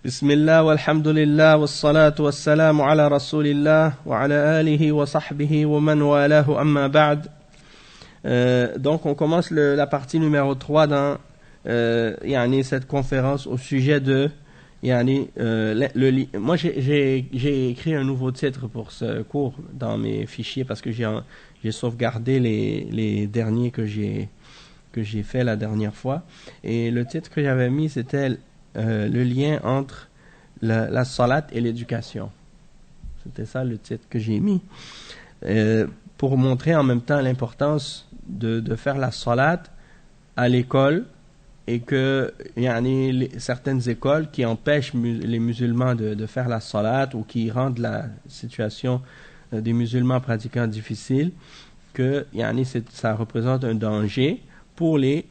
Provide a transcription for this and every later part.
بسم الله والحمد لله والصلاة والسلام على رسول الله وعلى آله وصحبه ومن والاه أما بعد. Donc on commence la partie numéro 3 dans cette conférence au sujet de moi j'ai écrit un nouveau titre pour ce cours dans mes fichiers parce que j'ai sauvegardé les derniers que j'ai fait la dernière fois, et le titre que j'avais mis c'était le lien entre la salat et l'éducation. C'était ça le titre que j'ai mis, pour montrer en même temps l'importance de faire la salat à l'école, et que certaines écoles qui empêchent les musulmans de faire la salat ou qui rendent la situation des musulmans pratiquants difficile, que ça représente un danger pour les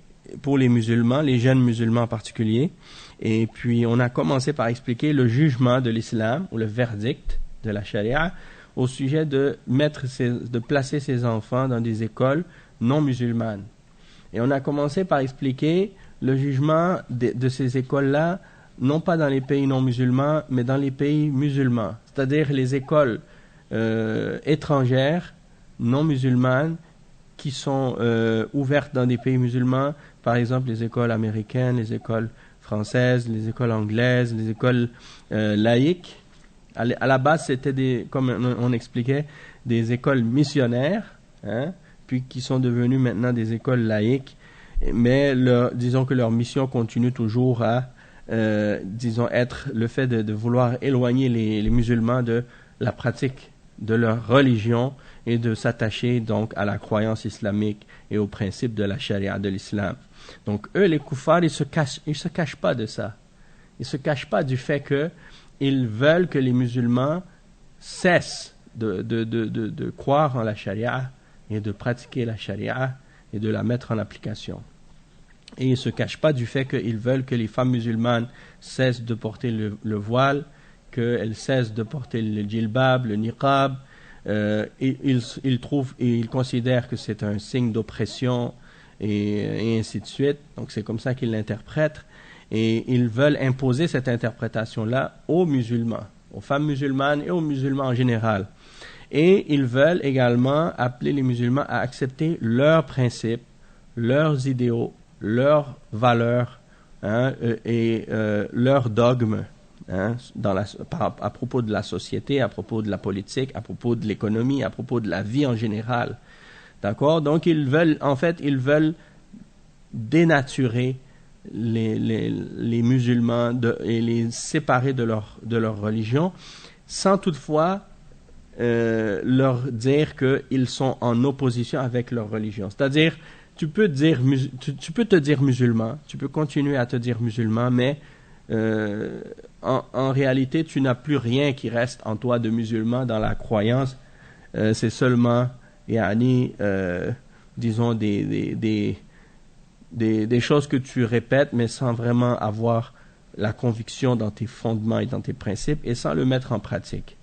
musulmans, les jeunes musulmans en particulier. Et puis on a commencé par expliquer le jugement de l'islam ou le verdict de la charia au sujet de placer ses enfants dans des écoles non musulmanes. Et on a commencé par expliquer le jugement de ces écoles-là, non pas dans les pays non musulmans, mais dans les pays musulmans, c'est-à-dire les écoles étrangères non musulmanes qui sont ouvertes dans des pays musulmans, par exemple les écoles américaines, les écoles françaises, les écoles anglaises, les écoles laïques. À la base, c'était comme on expliquait, des écoles missionnaires, puis qui sont devenues maintenant des écoles laïques, mais disons que leur mission continue toujours à être le fait de vouloir éloigner les musulmans de la pratique de leur religion et de s'attacher donc à la croyance islamique et aux principes de la charia de l'islam. Donc eux, les koufars, ils se cachent pas de ça. Ils se cachent pas du fait que ils veulent que les musulmans cessent de croire en la charia et de pratiquer la charia et de la mettre en application. Et ils se cachent pas du fait qu'ils veulent que les femmes musulmanes cessent de porter le voile, qu'elles cessent de porter le djilbab, le niqab. Ils considèrent que c'est un signe d'oppression et ainsi de suite. Donc c'est comme ça qu'ils l'interprètent, et ils veulent imposer cette interprétation-là aux musulmans, aux femmes musulmanes et aux musulmans en général. Et ils veulent également appeler les musulmans à accepter leurs principes, leurs idéaux, leurs valeurs et leurs dogmes à propos de la société, à propos de la politique, à propos de l'économie, à propos de la vie en général. D'accord? Donc ils veulent dénaturer les musulmans et les séparer de leur religion, sans toutefois leur dire qu'ils sont en opposition avec leur religion. C'est-à-dire, tu peux te dire musulman, tu peux continuer à te dire musulman, mais en réalité, tu n'as plus rien qui reste en toi de musulman dans la croyance. C'est seulement, disons, des choses que tu répètes, mais sans vraiment avoir la conviction dans tes fondements et dans tes principes, et sans le mettre en pratique.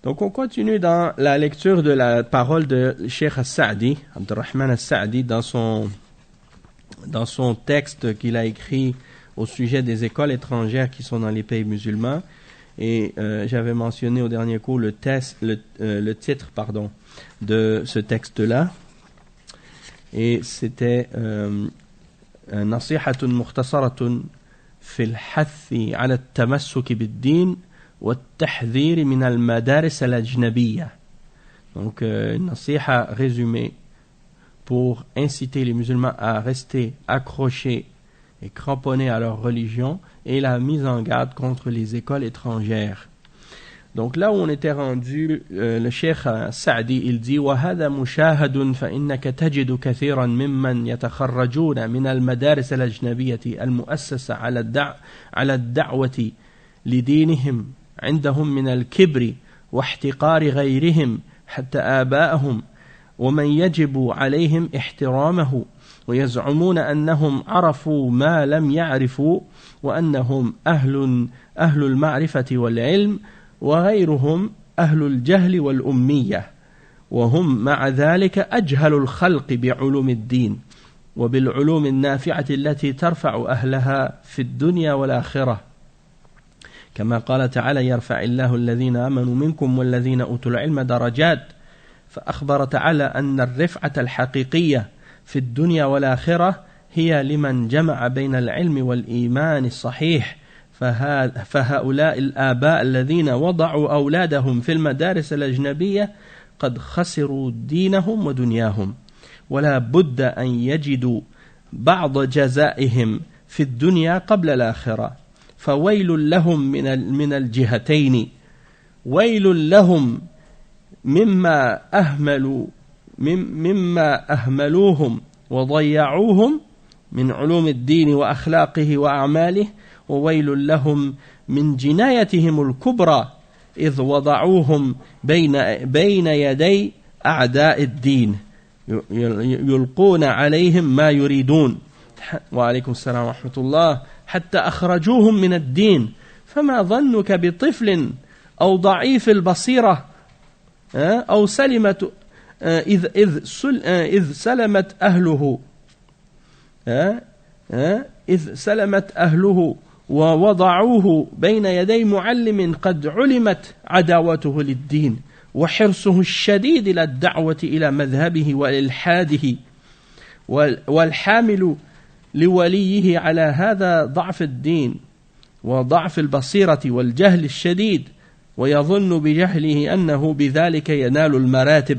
Donc on continue dans la lecture de la parole de Cheikh As-Sa'di, Abdurrahman As-Sa'di, dans son texte qu'il a écrit au sujet des écoles étrangères qui sont dans les pays musulmans. Et j'avais mentionné au dernier cours le titre de ce texte-là. Et c'était نصيحة مختصرة في الحث على التمسك بالدين والتحذير من المدارس الأجنبية. Donc une nasiha résumée pour inciter les musulmans à rester accrochés et cramponnés à leur religion, et la mise en garde contre les écoles étrangères. Donc là où on était rendu, le Cheikh Sa'di, il dit وَهَذَا مُشَاهَدٌ فَإِنَّكَ تَجِدُ كَثِيرًا مِمَّنْ يَتَخَرَّجُونَ مِنَ الْمَدَارِسِ الْأَجْنَبِيَّةِ المؤسسة على الدعوة لدينهم عندهم من الكبر واحتقار غيرهم حتى آبائهم ومن يجب عليهم احترامه، ويزعمون أنهم عرفوا ما لم يعرفوا وأنهم أهل المعرفة والعلم وغيرهم أهل الجهل والأمية، وهم مع ذلك أجهل الخلق بعلوم الدين وبالعلوم النافعة التي ترفع أهلها في الدنيا والآخرة. كما قال تعالى يرفع الله الذين آمنوا منكم والذين أوتوا العلم درجات فأخبر تعالى أن الرفعة الحقيقية في الدنيا والآخرة هي لمن جمع بين العلم والإيمان الصحيح فهؤلاء الآباء الذين وضعوا أولادهم في المدارس الأجنبية قد خسروا دينهم ودنياهم ولا بد أن يجدوا بعض جزائهم في الدنيا قبل الآخرة فويل لهم من الجهتين ويل لهم مما أهملوهم وضيعوهم من علوم الدين وأخلاقه وأعماله وويل لهم من جنايتهم الكبرى إذ وضعوهم بين يدي أعداء الدين يلقون عليهم ما يريدون وعليكم السلام ورحمة الله حتى أخرجوهم من الدين فما ظنك بطفل أو ضعيف البصيرة أو سلمت إذ سلمت أهله إذ سلمت أهله ووضعوه بين يدي معلم قد علمت عداوته للدين وحرصه الشديد إلى الدعوة إلى مذهبه وإلحاده والحامل لوليه على هذا ضعف الدين وضعف البصيرة والجهل الشديد ويظن بجهله أنه بذلك ينال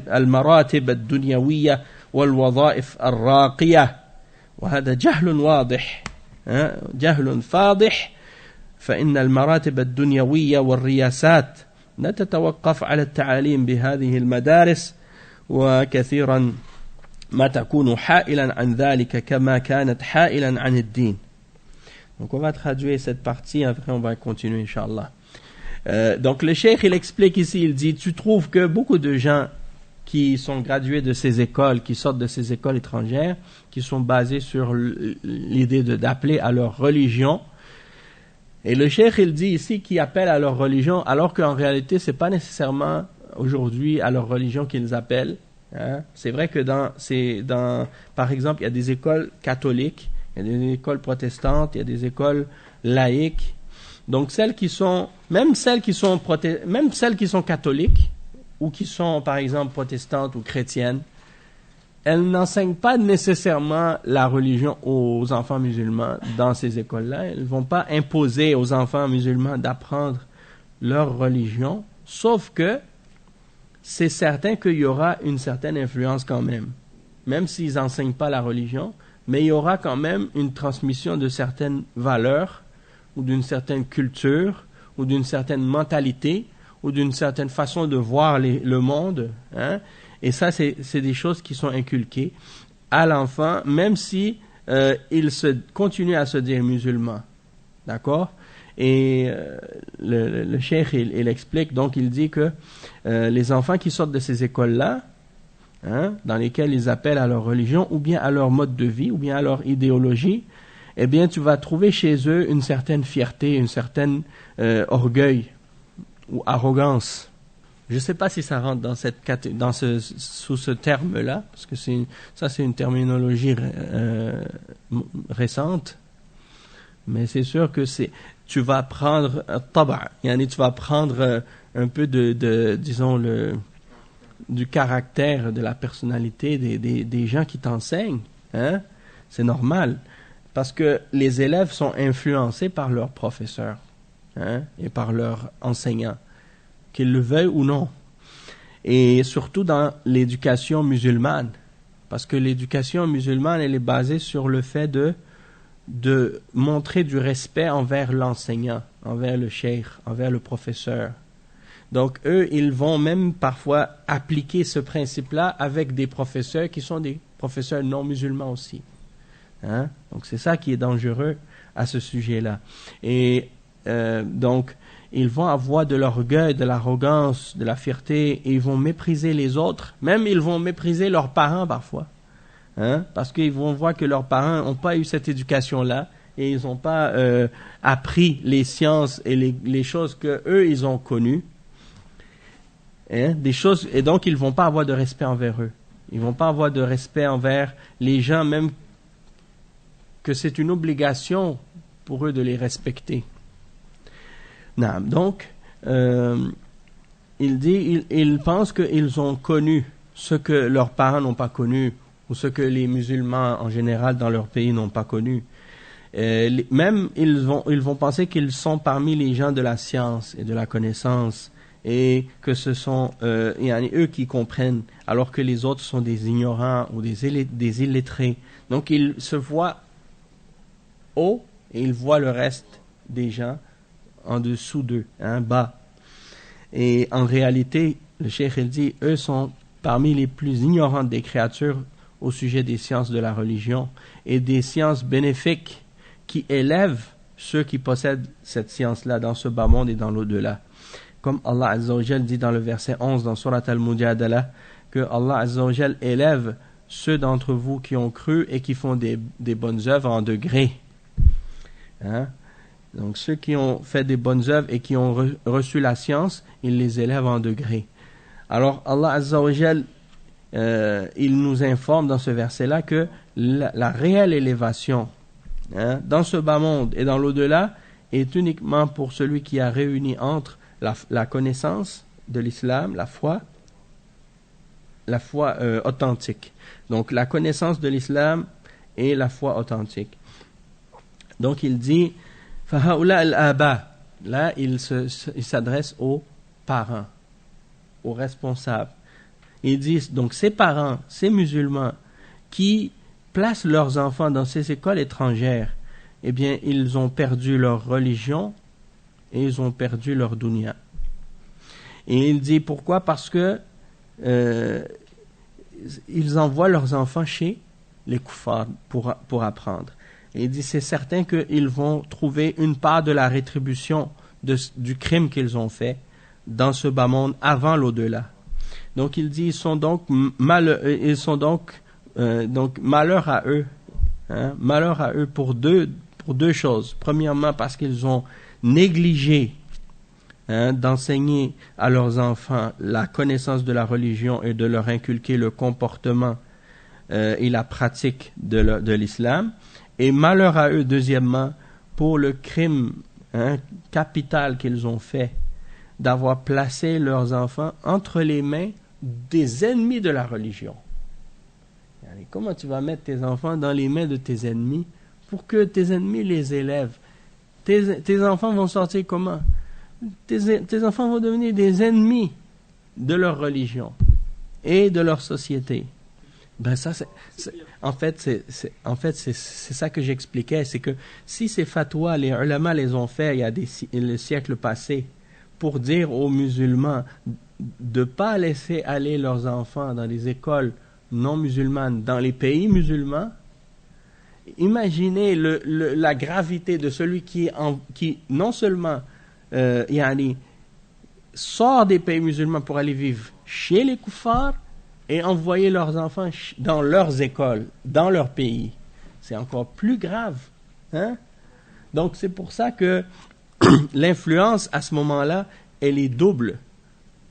المراتب الدنيوية والوظائف الراقية وهذا جهل واضح جهل فاضح فإن المراتب الدنيوية والرياسات لا تتوقف على التعاليم بهذه المدارس وكثيرا ما تكون حائلا عن ذلك كما كانت حائلا عن الدين. Donc on va traduire cette partie, après on va continuer Inch'Allah. Donc le cheikh il explique ici, il dit tu trouves que beaucoup de gens qui sont gradués de ces écoles, qui sortent de ces écoles étrangères, qui sont basées sur l'idée d'appeler à leur religion. Et le cheikh il dit ici qu'ils appellent à leur religion, alors qu'en réalité c'est pas nécessairement aujourd'hui à leur religion qu'ils appellent. C'est vrai que par exemple il y a des écoles catholiques, il y a des écoles protestantes, il y a des écoles laïques. Donc même celles qui sont catholiques ou qui sont par exemple protestantes ou chrétiennes, elles n'enseignent pas nécessairement la religion aux enfants musulmans dans ces écoles-là. Elles ne vont pas imposer aux enfants musulmans d'apprendre leur religion, sauf que c'est certain qu'il y aura une certaine influence quand même s'ils n'enseignent pas la religion, mais il y aura quand même une transmission de certaines valeurs, ou d'une certaine culture, ou d'une certaine mentalité, ou d'une certaine façon de voir le monde. Et ça, c'est des choses qui sont inculquées à l'enfant, même si il continue à se dire musulman. D'accord ? Et le cheikh, il explique, donc il dit que les enfants qui sortent de ces écoles-là, dans lesquelles ils appellent à leur religion, ou bien à leur mode de vie, ou bien à leur idéologie, eh bien tu vas trouver chez eux une certaine fierté, une certaine orgueil ou arrogance. Je ne sais pas si ça rentre sous ce terme-là, parce que c'est une terminologie récente, mais c'est sûr que tu vas prendre tu vas prendre un peu disons du caractère, de la personnalité des gens qui t'enseignent. C'est normal, parce que les élèves sont influencés par leurs professeurs et par leurs enseignants, qu'ils le veuillent ou non. Et surtout dans l'éducation musulmane, parce que l'éducation musulmane, elle est basée sur le fait de montrer du respect envers l'enseignant, envers le cheikh, envers le professeur. Donc eux, ils vont même parfois appliquer ce principe-là avec des professeurs qui sont des professeurs non musulmans aussi. Donc c'est ça qui est dangereux à ce sujet-là. Et donc ils vont avoir de l'orgueil, de l'arrogance, de la fierté, et ils vont mépriser les autres. Même ils vont mépriser leurs parents parfois. Parce qu'ils vont voir que leurs parents n'ont pas eu cette éducation-là, et ils n'ont pas appris les sciences et les choses qu'eux, ils ont connues. Des choses, et donc ils ne vont pas avoir de respect envers eux. Ils ne vont pas avoir de respect envers les gens, même que c'est une obligation pour eux de les respecter. Naam. Donc, il dit, ils pensent qu'ils ont connu ce que leurs parents n'ont pas connu, ou ce que les musulmans en général dans leur pays n'ont pas connu. Même ils vont penser qu'ils sont parmi les gens de la science et de la connaissance, et que ce sont eux qui comprennent, alors que les autres sont des ignorants ou des illettrés. Donc ils se voient haut et ils voient le reste des gens en dessous d'eux, bas. Et en réalité, le cheikh il dit, eux sont parmi les plus ignorantes des créatures au sujet des sciences de la religion et des sciences bénéfiques qui élèvent ceux qui possèdent cette science-là dans ce bas monde et dans l'au-delà. Comme Allah Azza wa Jal dit dans le verset 11 dans Surat Al-Mujadala, que Allah Azza wa Jal élève ceux d'entre vous qui ont cru et qui font des bonnes œuvres en degrés. Donc ceux qui ont fait des bonnes œuvres et qui ont reçu la science, il les élève en degrés. Alors Allah Azza wa Jal, il nous informe dans ce verset-là que la réelle élévation dans ce bas monde et dans l'au-delà est uniquement pour celui qui a réuni entre la connaissance de l'islam, la foi authentique. Donc la connaissance de l'islam et la foi authentique. Donc il dit فَهَؤُلَاءِ الْآبَاءِ. Là il s'adresse aux parents, aux responsables. Il dit donc ces parents, ces musulmans qui placent leurs enfants dans ces écoles étrangères, eh bien ils ont perdu leur religion et ils ont perdu leur dunya. Et il dit pourquoi? Parce que ils envoient leurs enfants chez les kuffars pour apprendre. Et il dit c'est certain qu'ils vont trouver une part de la rétribution du crime qu'ils ont fait dans ce bas monde avant l'au-delà. Donc il dit ils sont donc malheur à eux, malheur à eux pour deux choses. Premièrement parce qu'ils ont négligé d'enseigner à leurs enfants la connaissance de la religion et de leur inculquer le comportement et la pratique de l'islam. Et malheur à eux, deuxièmement, pour le crime capital qu'ils ont fait d'avoir placé leurs enfants entre les mains des ennemis de la religion. Comment tu vas mettre tes enfants dans les mains de tes ennemis pour que tes ennemis les élèvent? Tes enfants vont sortir comment? Tes enfants vont devenir des ennemis de leur religion et de leur société. Ben ça, en fait, c'est ça que j'expliquais, c'est que si ces fatwas, les ulama les ont fait il y a le siècle passé pour dire aux musulmans de ne pas laisser aller leurs enfants dans les écoles non musulmanes, dans les pays musulmans, imaginez la gravité de celui qui non seulement sort des pays musulmans pour aller vivre chez les kuffars et envoyer leurs enfants dans leurs écoles, dans leur pays. C'est encore plus grave. Donc c'est pour ça que l'influence à ce moment-là, elle est double.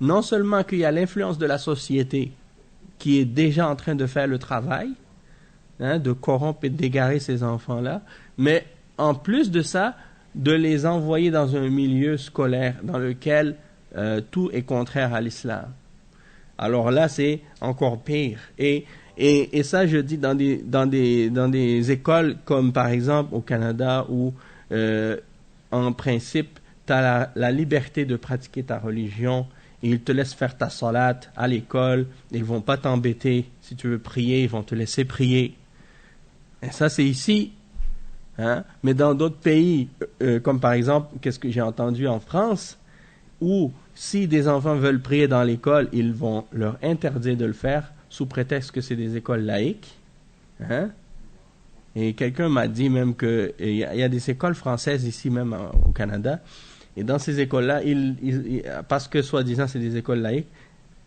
Non seulement qu'il y a l'influence de la société qui est déjà en train de faire le travail, de corrompre et d'égarer ces enfants-là, mais en plus de ça, de les envoyer dans un milieu scolaire dans lequel tout est contraire à l'islam. Alors là, c'est encore pire. Et ça, je dis dans des écoles comme par exemple au Canada où en principe, tu as la liberté de pratiquer ta religion et ils te laissent faire ta salat à l'école. Ils vont pas t'embêter. Si tu veux prier, ils vont te laisser prier. Et ça, c'est ici. Mais dans d'autres pays, comme par exemple, qu'est-ce que j'ai entendu en France, où si des enfants veulent prier dans l'école, ils vont leur interdire de le faire sous prétexte que c'est des écoles laïques. Et quelqu'un m'a dit même qu'il y a des écoles françaises ici même au Canada, et dans ces écoles-là, parce que soi-disant c'est des écoles laïques,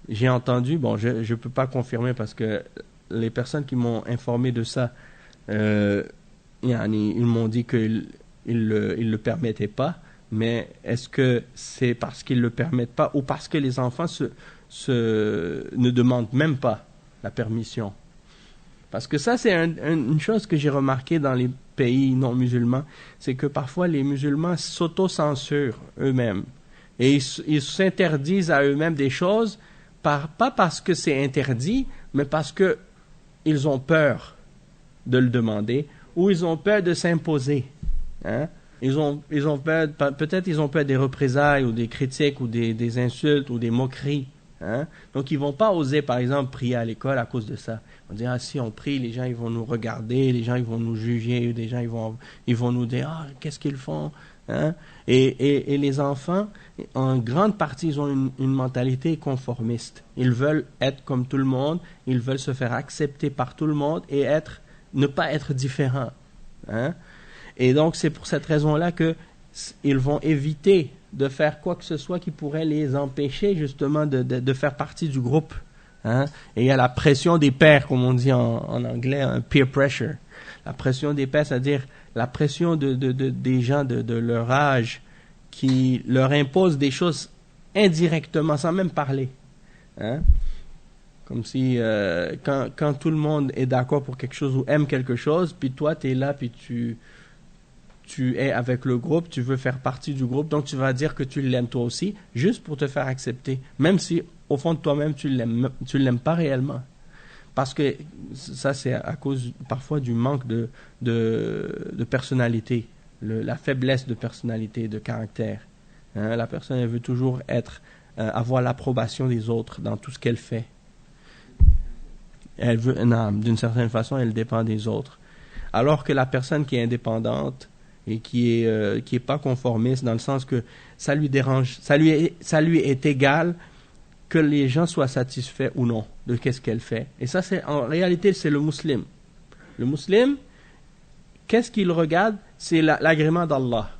j'ai entendu, bon je ne peux pas confirmer parce que les personnes qui m'ont informé de ça, ils m'ont dit qu'ils le permettaient pas. Mais est-ce que c'est parce qu'ils ne le permettent pas ou parce que les enfants ne demandent même pas la permission? Parce que ça, c'est une chose que j'ai remarqué dans les pays non musulmans, c'est que parfois les musulmans s'auto-censurent eux-mêmes. Et ils s'interdisent à eux-mêmes des choses, pas parce que c'est interdit, mais parce que ils ont peur de le demander, ou ils ont peur de s'imposer. Hein? Ils ont peur, peut-être ils ont peur des représailles, ou des critiques, ou des insultes, ou des moqueries. Hein? Donc ils vont pas oser, par exemple, prier à l'école à cause de ça. On va dire, ah, si on prie, les gens ils vont nous regarder, les gens ils vont nous juger, les gens ils vont nous dire, ah, qu'est-ce qu'ils font? Hein? Et les enfants, en grande partie, ils ont une mentalité conformiste. Ils veulent être comme tout le monde, ils veulent se faire accepter par tout le monde et ne pas être différents. Hein? Et donc, c'est pour cette raison-là qu'ils vont éviter de faire quoi que ce soit qui pourrait les empêcher justement de faire partie du groupe. Hein? Et il y a la pression des pairs, comme on dit en anglais, un peer pressure. La pression des pairs, c'est-à-dire la pression des gens de leur âge qui leur imposent des choses indirectement, sans même parler. Hein? Comme si quand tout le monde est d'accord pour quelque chose ou aime quelque chose, puis toi, tu es là, puis tu es avec le groupe, tu veux faire partie du groupe, donc tu vas dire que tu l'aimes toi aussi, juste pour te faire accepter, même si au fond de toi-même tu l'aimes pas réellement. Parce que ça, c'est à cause parfois du manque de personnalité, la faiblesse de personnalité, de caractère. Hein? La personne, elle veut toujours avoir l'approbation des autres dans tout ce qu'elle fait. Elle veut, d'une certaine façon, elle dépend des autres. Alors que la personne qui est indépendante et qui est pas conformiste, dans le sens que ça lui dérange, ça lui est égal que les gens soient satisfaits ou non de qu'est-ce qu'elle fait. Et ça, en réalité, c'est le musulman. Le musulman, qu'est-ce qu'il regarde? C'est l'agrément d'Allah.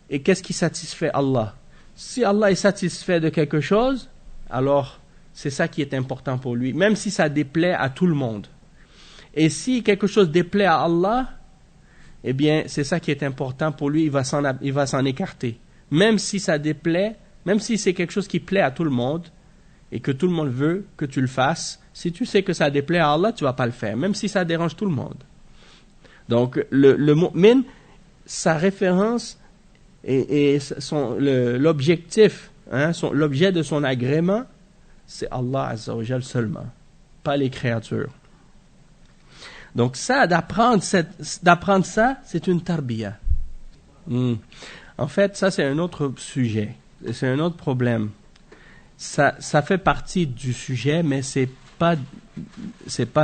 Et qu'est-ce qui satisfait Allah? Si Allah est satisfait de quelque chose, alors c'est ça qui est important pour lui, même si ça déplaît à tout le monde. Et si quelque chose déplaît à Allah, eh bien, c'est ça qui est important pour lui, il va s'en écarter. Même si ça déplaît, même si c'est quelque chose qui plaît à tout le monde, et que tout le monde veut que tu le fasses, si tu sais que ça déplaît à Allah, tu vas pas le faire, même si ça dérange tout le monde. Donc, le mu'min, sa référence et l'objectif, hein, l'objet de son agrément, c'est Allah Azza wa Jal seulement, pas les créatures. Donc ça, d'apprendre ça, c'est une tarbiya. En fait, ça c'est un autre sujet, c'est un autre problème. Ça fait partie du sujet, mais c'est pas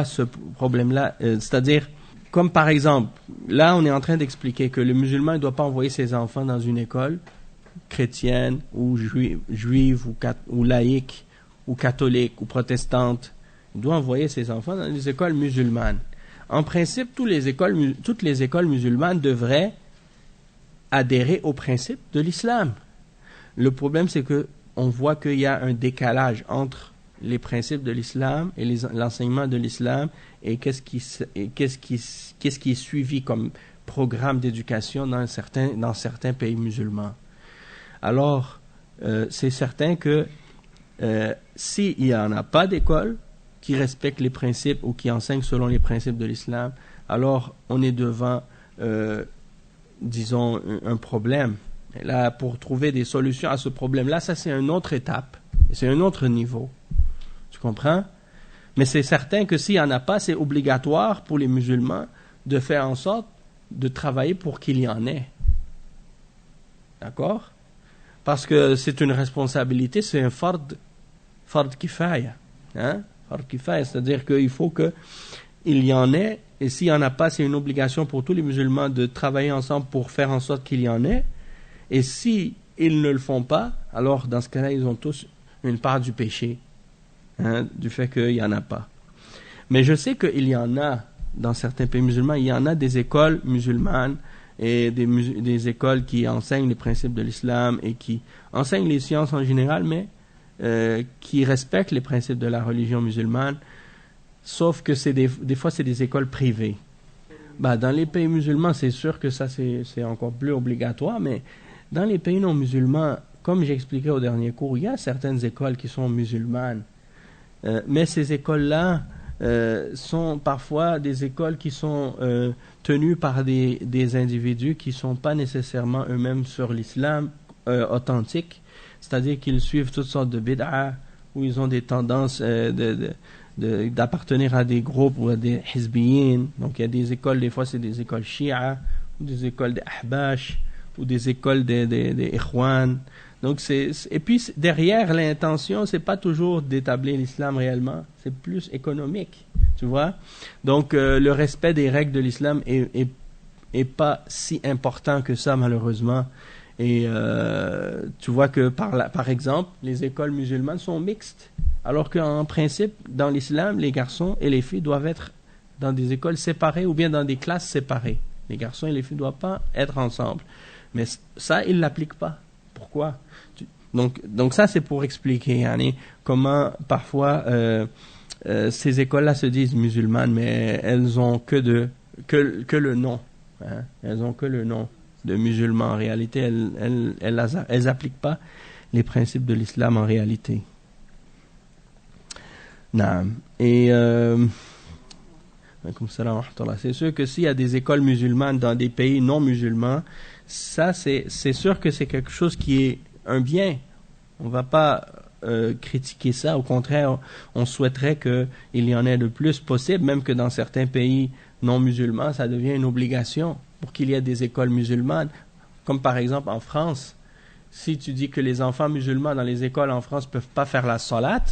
ce problème-là. C'est-à-dire, comme par exemple, là on est en train d'expliquer que le musulman ne doit pas envoyer ses enfants dans une école chrétienne ou juive ou laïque ou catholique ou protestante. Il doit envoyer ses enfants dans des écoles musulmanes. En principe, toutes les écoles musulmanes devraient adhérer aux principes de l'islam. Le problème, c'est que on voit qu'il y a un décalage entre les principes de l'islam et l'enseignement de l'islam et qu'est-ce qui est suivi comme programme d'éducation dans certains pays musulmans. Alors, c'est certain que s'il n'y en a pas d'école qui respecte les principes ou qui enseigne selon les principes de l'islam, alors on est devant, disons, un problème. Et là, pour trouver des solutions à ce problème-là, ça c'est une autre étape, c'est un autre niveau. Tu comprends? Mais c'est certain que s'il n'y en a pas, c'est obligatoire pour les musulmans de faire en sorte de travailler pour qu'il y en ait. D'accord? Parce que c'est une responsabilité, c'est un fard kifaya. Hein? Fard kifaya, c'est-à-dire qu'il faut qu'il y en ait, et s'il n'y en a pas, c'est une obligation pour tous les musulmans de travailler ensemble pour faire en sorte qu'il y en ait. Et si ils ne le font pas, alors dans ce cas-là, ils ont tous une part du péché, hein, du fait qu'il n'y en a pas. Mais je sais qu'il y en a, dans certains pays musulmans, il y en a des écoles musulmanes et des écoles qui enseignent les principes de l'islam et qui enseignent les sciences en général, mais qui respectent les principes de la religion musulmane, sauf que des fois c'est des écoles privées. Dans les pays musulmans, c'est sûr que ça c'est encore plus obligatoire, mais dans les pays non musulmans, comme j'expliquais au dernier cours, il y a certaines écoles qui sont musulmanes, mais ces écoles-là, sont parfois des écoles qui sont tenues par des individus qui ne sont pas nécessairement eux-mêmes sur l'islam authentique, c'est-à-dire qu'ils suivent toutes sortes de bid'a, où ils ont des tendances d'appartenir à des groupes ou à des hizbiyin. Donc il y a des écoles, des fois c'est des écoles shia, ou des écoles des ahbash, ou des écoles des ikhwan. Donc et puis derrière l'intention, c'est pas toujours d'établir l'islam réellement, c'est plus économique, tu vois. Donc le respect des règles de l'islam est pas si important que ça, malheureusement. Et tu vois que par exemple, les écoles musulmanes sont mixtes, alors qu'en principe, dans l'islam, les garçons et les filles doivent être dans des écoles séparées ou bien dans des classes séparées. Les garçons et les filles ne doivent pas être ensemble. Mais ça, ils ne l'appliquent pas. Pourquoi? Donc ça, c'est pour expliquer comment parfois ces écoles-là se disent musulmanes, mais elles ont que le nom. Hein? Elles ont que le nom de musulmans. En réalité, elles appliquent pas les principes de l'islam en réalité. Et c'est sûr que s'il y a des écoles musulmanes dans des pays non musulmans, ça c'est sûr que c'est quelque chose qui est un bien. On va pas critiquer ça. Au contraire, on souhaiterait qu'il y en ait le plus possible, même que dans certains pays non musulmans, ça devient une obligation pour qu'il y ait des écoles musulmanes. Comme par exemple en France, si tu dis que les enfants musulmans dans les écoles en France ne peuvent pas faire la salat,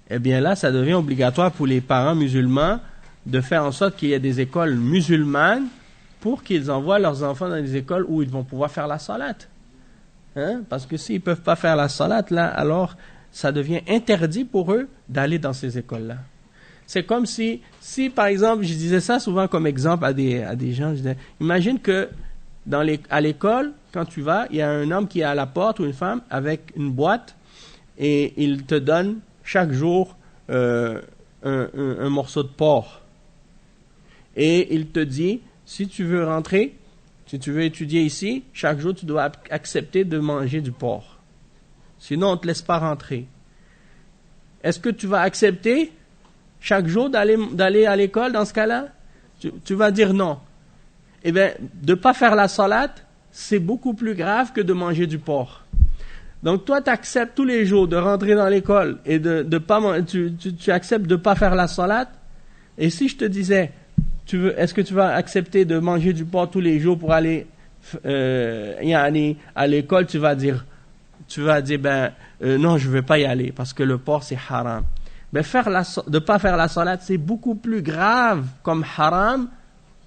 eh bien là, ça devient obligatoire pour les parents musulmans de faire en sorte qu'il y ait des écoles musulmanes pour qu'ils envoient leurs enfants dans des écoles où ils vont pouvoir faire la salat. Hein? Parce que s'ils ne peuvent pas faire la salat, là, alors ça devient interdit pour eux d'aller dans ces écoles-là. C'est comme si par exemple, je disais ça souvent comme exemple à des gens, je disais, imagine que à l'école, quand tu vas, il y a un homme qui est à la porte ou une femme avec une boîte et il te donne chaque jour un morceau de porc. Et il te dit, si tu veux rentrer, si tu veux étudier ici, chaque jour tu dois accepter de manger du porc. Sinon on ne te laisse pas rentrer. Est-ce que tu vas accepter chaque jour d'aller à l'école dans ce cas-là? Tu vas dire non. Eh bien, de ne pas faire la salat, c'est beaucoup plus grave que de manger du porc. Donc toi, tu acceptes tous les jours de rentrer dans l'école et tu acceptes de ne pas faire la salat. Et si je te disais, est-ce que tu vas accepter de manger du porc tous les jours pour aller à l'école? Tu vas dire non, je ne vais pas y aller parce que le porc c'est haram. Mais de ne pas faire la salat, c'est beaucoup plus grave comme haram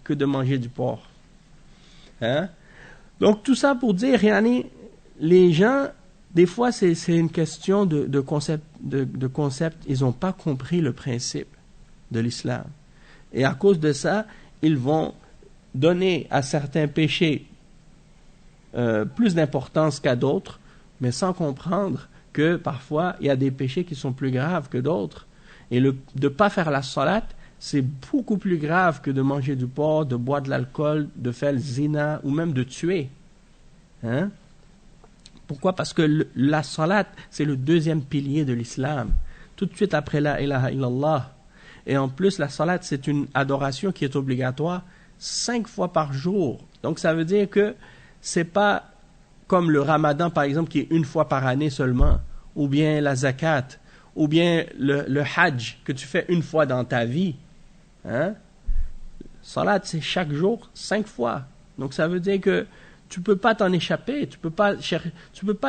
que de manger du porc. Hein? Donc tout ça pour dire, les gens, des fois c'est une question de concept, ils n'ont pas compris le principe de l'islam. Et à cause de ça, ils vont donner à certains péchés plus d'importance qu'à d'autres, mais sans comprendre que parfois il y a des péchés qui sont plus graves que d'autres. Et de ne pas faire la salat, c'est beaucoup plus grave que de manger du porc, de boire de l'alcool, de faire le zina ou même de tuer. Hein? Pourquoi? Parce que la salat, c'est le deuxième pilier de l'islam. Tout de suite après la ilaha illallah. Et en plus, la salat, c'est une adoration qui est obligatoire 5 fois par jour. Donc ça veut dire que c'est pas comme le ramadan, par exemple, qui est 1 fois par année seulement, ou bien la zakat, ou bien le hajj que tu fais 1 fois dans ta vie. Hein? Salat, c'est chaque jour 5 fois. Donc ça veut dire que tu peux pas t'en échapper. Tu peux pas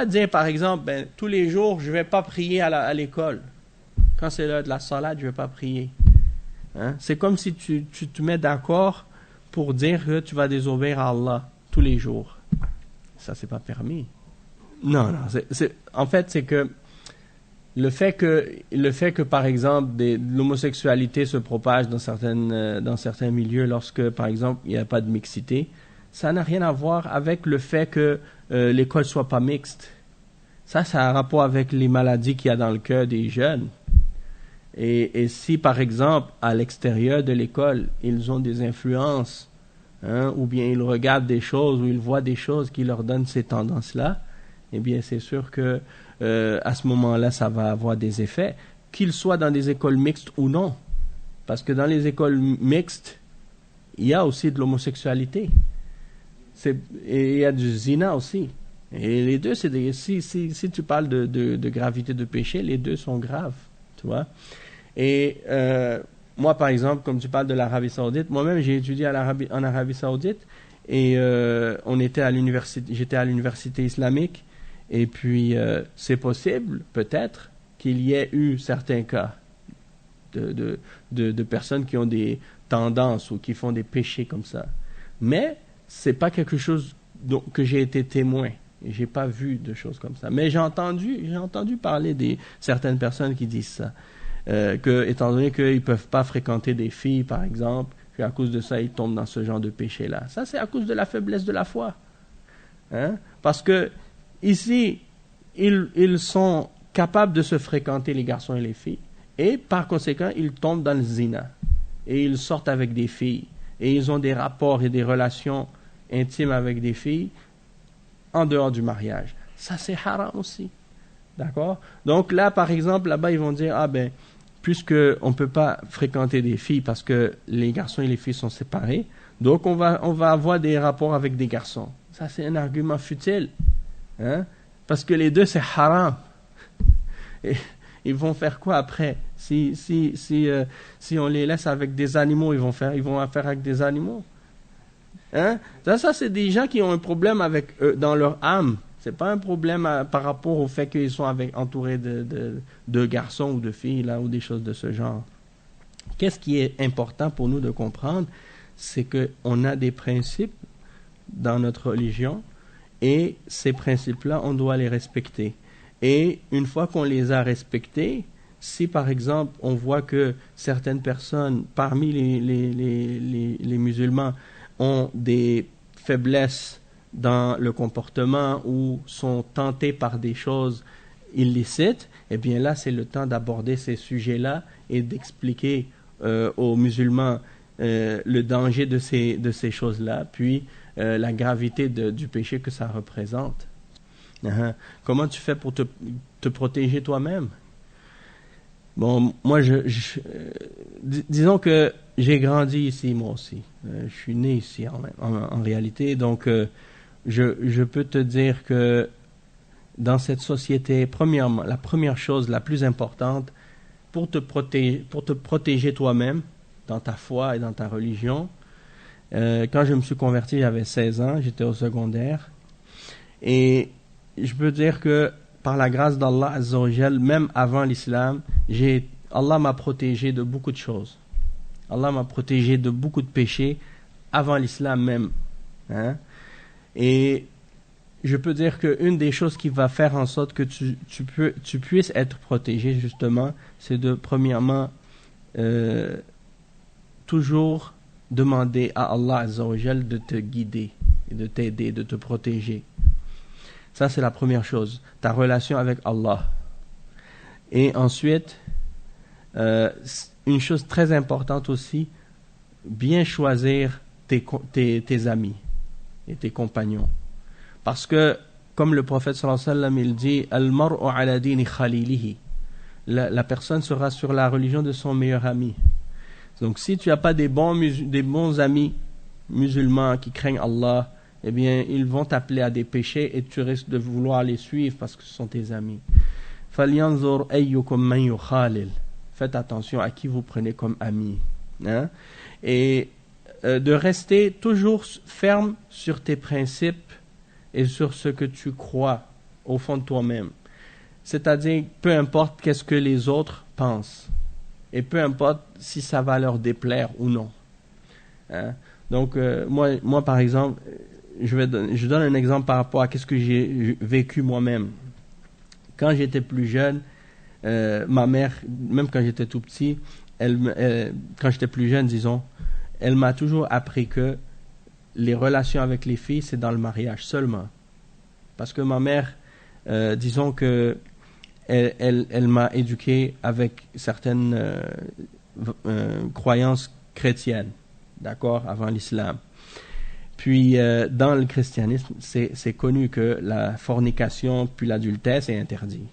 dire, par exemple, tous les jours, je vais pas prier à l'école. Quand c'est l'heure de la salat, je vais pas prier. Hein? C'est comme si tu te mets d'accord pour dire que tu vas désobéir à Allah tous les jours. Ça, c'est pas permis. Non. En fait, c'est que le fait que par exemple, l'homosexualité se propage dans certains milieux lorsque, par exemple, il n'y a pas de mixité, ça n'a rien à voir avec le fait que l'école soit pas mixte. Ça a un rapport avec les maladies qu'il y a dans le cœur des jeunes. Et si, par exemple, à l'extérieur de l'école, ils ont des influences, ou bien ils regardent des choses, ou ils voient des choses qui leur donnent ces tendances-là, eh bien, c'est sûr que à ce moment-là, ça va avoir des effets. qu'ils soient dans des écoles mixtes ou non. Parce que dans les écoles mixtes, il y a aussi de l'homosexualité. Et il y a du zina aussi. Et les deux, si tu parles de gravité de péché, les deux sont graves, tu vois. Et moi, par exemple, comme tu parles de l'Arabie Saoudite, moi-même, j'ai étudié en Arabie Saoudite et j'étais à l'université islamique. Et puis, c'est possible, peut-être, qu'il y ait eu certains cas de personnes qui ont des tendances ou qui font des péchés comme ça. Mais c'est pas quelque chose que j'ai été témoin. J'ai pas vu de choses comme ça. Mais j'ai entendu parler de certaines personnes qui disent ça. Étant donné qu'ils peuvent pas fréquenter des filles, par exemple, puis à cause de ça, ils tombent dans ce genre de péché-là. Ça, c'est à cause de la faiblesse de la foi. Hein? Parce que ici, ils sont capables de se fréquenter, les garçons et les filles. Et par conséquent, ils tombent dans le zina. Et ils sortent avec des filles. Et ils ont des rapports et des relations intimes avec des filles en dehors du mariage. Ça, c'est haram aussi. D'accord? Donc là, par exemple, là-bas, ils vont dire, puisque on ne peut pas fréquenter des filles parce que les garçons et les filles sont séparés, donc on va avoir des rapports avec des garçons. Ça, c'est un argument futile. Hein? Parce que les deux, c'est haram. Et ils vont faire quoi après? Si on les laisse avec des animaux, ils vont faire avec des animaux. Hein? Ça, c'est des gens qui ont un problème avec eux, dans leur âme. C'est pas un problème par rapport au fait qu'ils sont entourés de garçons ou de filles, là, ou des choses de ce genre. Qu'est-ce qui est important pour nous de comprendre? C'est qu'on a des principes dans notre religion et ces principes-là, on doit les respecter. Et une fois qu'on les a respectés, si par exemple on voit que certaines personnes parmi les musulmans ont des faiblesses dans le comportement ou sont tentés par des choses illicites, eh bien là c'est le temps d'aborder ces sujets-là et d'expliquer aux musulmans le danger de ces choses-là, puis la gravité du péché que ça représente. Comment tu fais pour te protéger toi-même? Bon, moi, disons que j'ai grandi ici, moi aussi. Je suis né ici, en réalité. Donc, je peux te dire que dans cette société, premièrement, la première chose, la plus importante, pour te protéger toi-même, dans ta foi et dans ta religion, quand je me suis converti, j'avais 16 ans, j'étais au secondaire. Et je peux dire que par la grâce d'Allah Azza wa Jal, même avant l'islam, Allah m'a protégé de beaucoup de choses. Allah m'a protégé de beaucoup de péchés avant l'islam même. Hein? Et je peux dire qu'une des choses qui va faire en sorte que tu puisses être protégé, justement, c'est de, premièrement, toujours demander à Allah Azza wa Jal de te guider, et de t'aider, de te protéger. Ça, c'est la première chose, ta relation avec Allah. Et ensuite, une chose très importante aussi, bien choisir tes amis et tes compagnons. Parce que, comme le prophète sallallahu alayhi wa sallam, il dit « Al-mar'u ala dini khalilihi » la personne sera sur la religion de son meilleur ami. Donc, si tu n'as pas des bons amis musulmans qui craignent Allah, eh bien, ils vont t'appeler à des péchés et tu risques de vouloir les suivre parce que ce sont tes amis. فَلْيَنْظُرْ أَيُّكُمْ مَنْ يُخَالِلْ. Faites attention à qui vous prenez comme ami. Hein? Et de rester toujours ferme sur tes principes et sur ce que tu crois au fond de toi-même. C'est-à-dire, peu importe qu'est-ce que les autres pensent. Et peu importe si ça va leur déplaire ou non. Hein? Donc, moi, par exemple, je donne un exemple par rapport à ce que j'ai vécu moi-même. Quand j'étais plus jeune, ma mère, même quand j'étais tout petit, quand j'étais plus jeune, disons, elle m'a toujours appris que les relations avec les filles, c'est dans le mariage seulement. Parce que ma mère, disons que elle m'a éduqué avec certaines croyances chrétiennes, d'accord, avant l'islam. Puis, dans le christianisme, c'est connu que la fornication puis l'adultère, c'est interdit.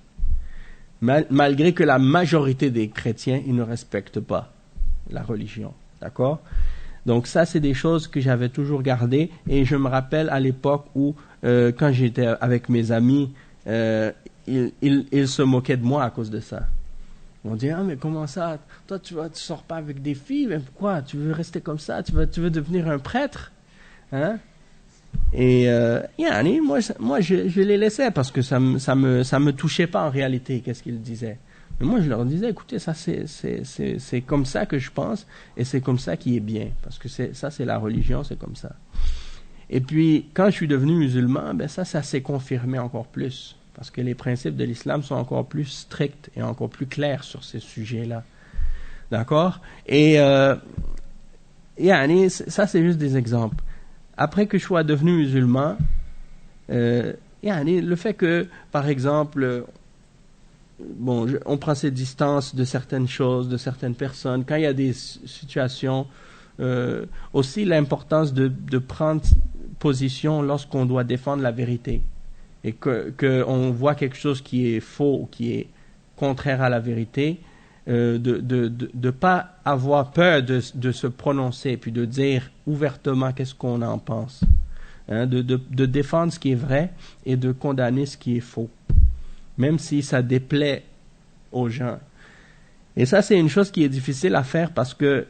malgré que la majorité des chrétiens, ils ne respectent pas la religion. D'accord? Donc ça, c'est des choses que j'avais toujours gardées. Et je me rappelle à l'époque où, quand j'étais avec mes amis, ils se moquaient de moi à cause de ça. Ils m'ont dit, ah mais comment ça? Toi, tu sors pas avec des filles, mais pourquoi? Tu veux rester comme ça? Tu veux devenir un prêtre? Hein? Et moi je les laissais parce que ça me touchait pas en réalité, qu'est-ce qu'ils disaient. Mais moi, je leur disais, écoutez, ça, c'est comme ça que je pense, et c'est comme ça qui est bien, parce que ça, c'est la religion, c'est comme ça. Et puis, quand je suis devenu musulman, ben ça s'est confirmé encore plus, parce que les principes de l'islam sont encore plus stricts et encore plus clairs sur ces sujets-là. D'accord? Et ça, c'est juste des exemples. Après que je sois devenu musulman, le fait que, par exemple, on prend ses distances de certaines choses, de certaines personnes. Quand il y a des situations, aussi l'importance de prendre position lorsqu'on doit défendre la vérité. Et qu'on voit quelque chose qui est faux ou qui est contraire à la vérité, de pas avoir peur de se prononcer, puis de dire ouvertement qu'est-ce qu'on en pense. De défendre ce qui est vrai et de condamner ce qui est faux. Même si ça déplaît aux gens. Et ça, c'est une chose qui est difficile à faire parce que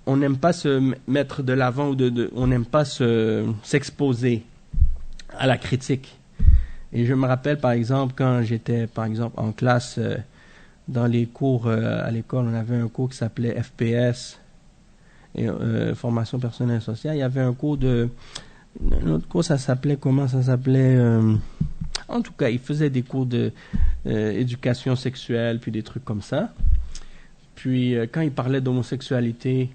on n'aime pas se mettre de l'avant ou on n'aime pas s'exposer à la critique. Et je me rappelle, par exemple, quand j'étais, par exemple, en classe, dans les cours à l'école, on avait un cours qui s'appelait FPS, et, formation personnelle et sociale. Il y avait un cours notre cours, ça s'appelait, comment ça s'appelait en tout cas, ils faisaient des cours d'éducation sexuelle, puis des trucs comme ça. Puis, quand ils parlaient d'homosexualité,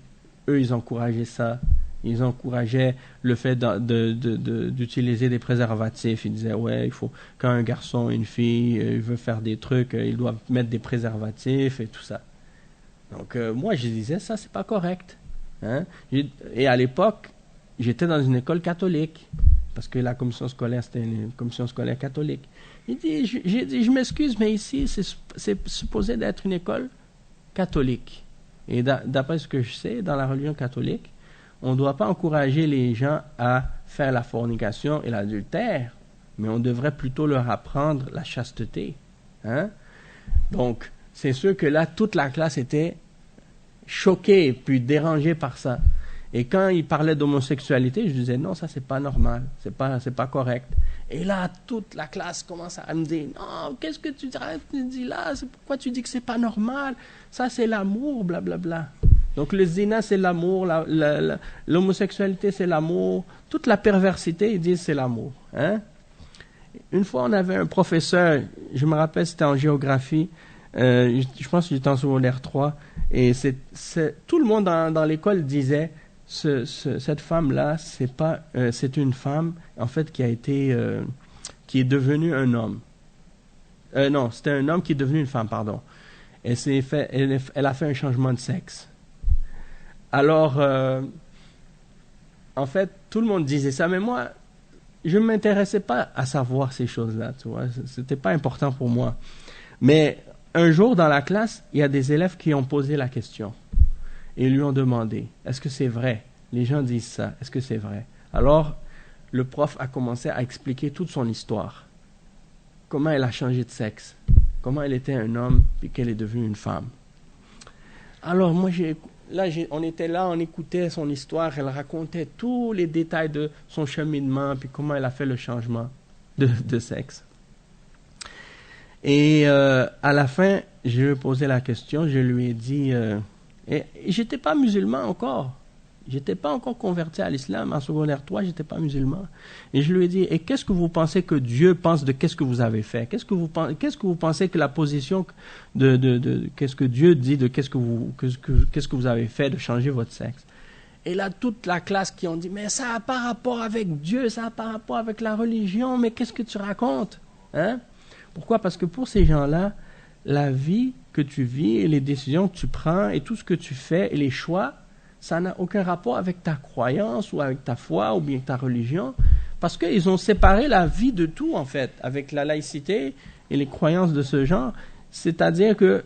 eux, ils encourageaient ça. Ils encourageaient le fait d'utiliser des préservatifs. Ils disaient, ouais, il faut, quand un garçon et une fille veut faire des trucs, ils doivent mettre des préservatifs et tout ça. Donc, moi, je disais, ça, c'est pas correct. Hein? Et à l'époque, j'étais dans une école catholique. Parce que la commission scolaire, c'était une commission scolaire catholique. J'ai dit, je m'excuse, mais ici, c'est supposé d'être une école catholique. Et d'après ce que je sais, dans la religion catholique, on ne doit pas encourager les gens à faire la fornication et l'adultère, mais on devrait plutôt leur apprendre la chasteté. Hein? Donc, c'est sûr que là, toute la classe était choquée puis dérangée par ça. Et quand il parlait d'homosexualité, je disais non, ça c'est pas normal, c'est pas correct. Et là, toute la classe commence à me dire non, qu'est-ce que tu dis là? Pourquoi tu dis que c'est pas normal? Ça c'est l'amour, blablabla. Donc le zina c'est l'amour, l'homosexualité c'est l'amour, toute la perversité ils disent c'est l'amour. Hein? Une fois on avait un professeur, je me rappelle c'était en géographie, je pense que j'étais en secondaire 3, et tout le monde dans l'école disait cette femme-là, c'est une femme, en fait, qui est devenue un homme. Non, c'était un homme qui est devenu une femme, pardon. Elle a fait un changement de sexe. Alors, en fait, tout le monde disait ça, mais moi, je ne m'intéressais pas à savoir ces choses-là, tu vois. C'était pas important pour moi. Mais un jour, dans la classe, il y a des élèves qui ont posé la question. Et lui ont demandé, est-ce que c'est vrai? Les gens disent ça, est-ce que c'est vrai? Alors, le prof a commencé à expliquer toute son histoire. Comment elle a changé de sexe, comment elle était un homme, puis qu'elle est devenue une femme. Alors, moi, on était là, on écoutait son histoire, elle racontait tous les détails de son cheminement, puis comment elle a fait le changement de sexe. Et à la fin, je lui ai posé la question, je lui ai dit... Et j'étais pas musulman encore. J'étais pas encore converti à l'islam. En secondaire 3, j'étais pas musulman. Et je lui ai dit, et qu'est-ce que vous pensez que Dieu pense de qu'est-ce que vous avez fait? Qu'est-ce que vous pensez que la position qu'est-ce que Dieu dit de qu'est-ce que vous avez fait de changer votre sexe? Et là, toute la classe qui ont dit, mais ça n'a pas rapport avec Dieu, ça n'a pas rapport avec la religion, mais qu'est-ce que tu racontes? Hein? Pourquoi? Parce que pour ces gens-là, la vie que tu vis et les décisions que tu prends et tout ce que tu fais et les choix, ça n'a aucun rapport avec ta croyance ou avec ta foi ou bien ta religion, parce qu'ils ont séparé la vie de tout, en fait, avec la laïcité et les croyances de ce genre. C'est-à-dire que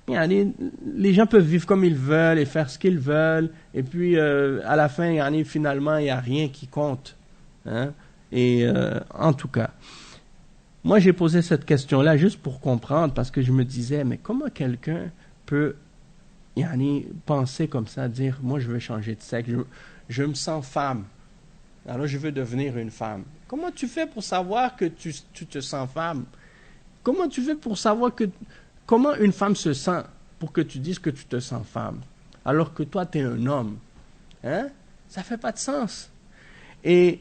les gens peuvent vivre comme ils veulent et faire ce qu'ils veulent, et puis à la fin, finalement, il n'y a rien qui compte. Hein? Et en tout cas, moi j'ai posé cette question-là juste pour comprendre, parce que je me disais, mais comment quelqu'un peut penser comme ça, dire, moi je veux changer de sexe, je me sens femme, alors je veux devenir une femme. Comment tu fais pour savoir que tu te sens femme? Comment tu fais pour savoir comment une femme se sent pour que tu dises que tu te sens femme, alors que toi, tu es un homme? Hein? Ça fait pas de sens. Et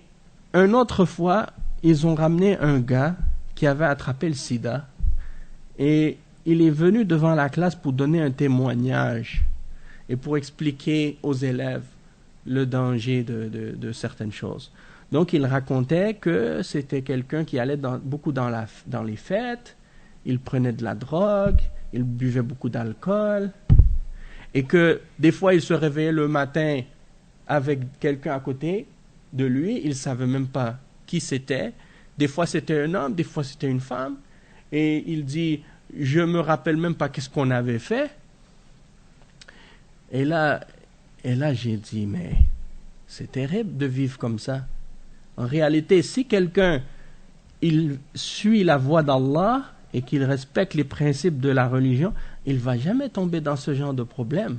une autre fois, ils ont ramené un gars qui avait attrapé le sida, et il est venu devant la classe pour donner un témoignage et pour expliquer aux élèves le danger de certaines choses. Donc, il racontait que c'était quelqu'un qui allait beaucoup dans les fêtes, il prenait de la drogue, il buvait beaucoup d'alcool, et que des fois, il se réveillait le matin avec quelqu'un à côté de lui, il ne savait même pas qui c'était. Des fois, c'était un homme, des fois, c'était une femme. Et il dit, je ne me rappelle même pas qu'est-ce qu'on avait fait. Et là, j'ai dit, mais c'est terrible de vivre comme ça. En réalité, si quelqu'un, il suit la voie d'Allah et qu'il respecte les principes de la religion, il ne va jamais tomber dans ce genre de problème.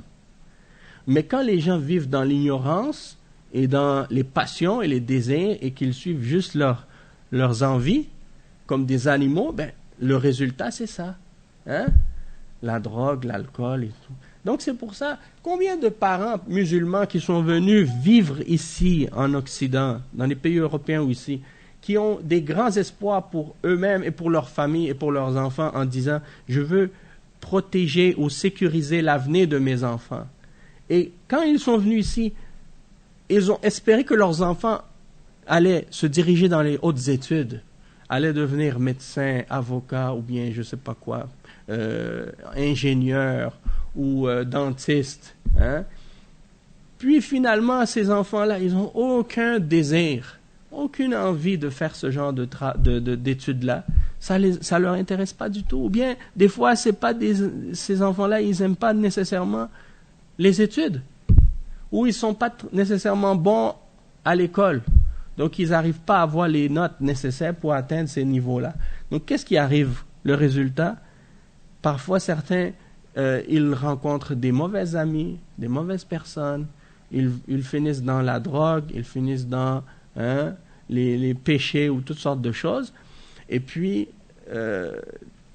Mais quand les gens vivent dans l'ignorance et dans les passions et les désirs et qu'ils suivent juste leurs envies comme des animaux, ben, le résultat, c'est ça. Hein? La drogue, l'alcool et tout. Donc, c'est pour ça, combien de parents musulmans qui sont venus vivre ici, en Occident, dans les pays européens ou ici, qui ont des grands espoirs pour eux-mêmes et pour leur famille et pour leurs enfants en disant « Je veux protéger ou sécuriser l'avenir de mes enfants. » Et quand ils sont venus ici, ils ont espéré que leurs enfants allaient se diriger dans les hautes études, allaient devenir médecins, avocats ou bien je ne sais pas quoi, ingénieurs ou dentistes. Hein? Puis finalement, ces enfants-là, ils n'ont aucun désir, aucune envie de faire ce genre d'études-là. Ça leur intéresse pas du tout. Ou bien, des fois, c'est pas ces enfants-là, ils n'aiment pas nécessairement les études. Ou ils sont pas nécessairement bons à l'école. Donc, ils n'arrivent pas à avoir les notes nécessaires pour atteindre ces niveaux-là. Donc, qu'est-ce qui arrive? Le résultat, parfois, certains, ils rencontrent des mauvais amis, des mauvaises personnes. Ils finissent dans la drogue, ils finissent dans les péchés ou toutes sortes de choses. Et puis,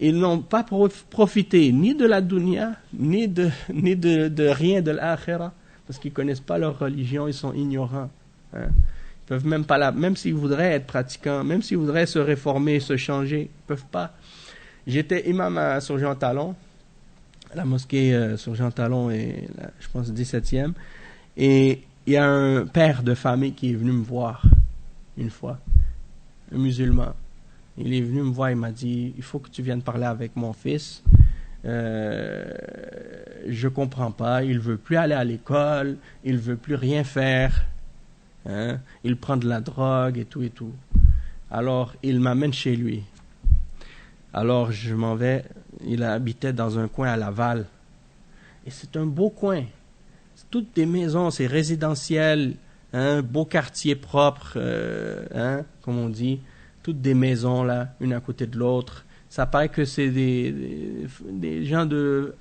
ils n'ont pas profité ni de la dunya, ni de rien de l'akhira, parce qu'ils ne connaissent pas leur religion, ils sont ignorants. Hein. Ils peuvent même s'ils voudraient être pratiquants, même s'ils voudraient se réformer, se changer, ils ne peuvent pas. J'étais imam sur Jean Talon, la mosquée sur Jean Talon est, je pense, 17e, et il y a un père de famille qui est venu me voir une fois, un musulman. Il est venu me voir, il m'a dit, il faut que tu viennes parler avec mon fils. Je comprends pas, il veut plus aller à l'école, il veut plus rien faire. Hein? Il prend de la drogue et tout et tout. Alors, il m'amène chez lui. Alors, je m'en vais. Il habitait dans un coin à Laval. Et c'est un beau coin. C'est toutes des maisons, c'est résidentiel, hein? Beau quartier propre, comme on dit. Toutes des maisons, là, une à côté de l'autre. Ça paraît que c'est des gens de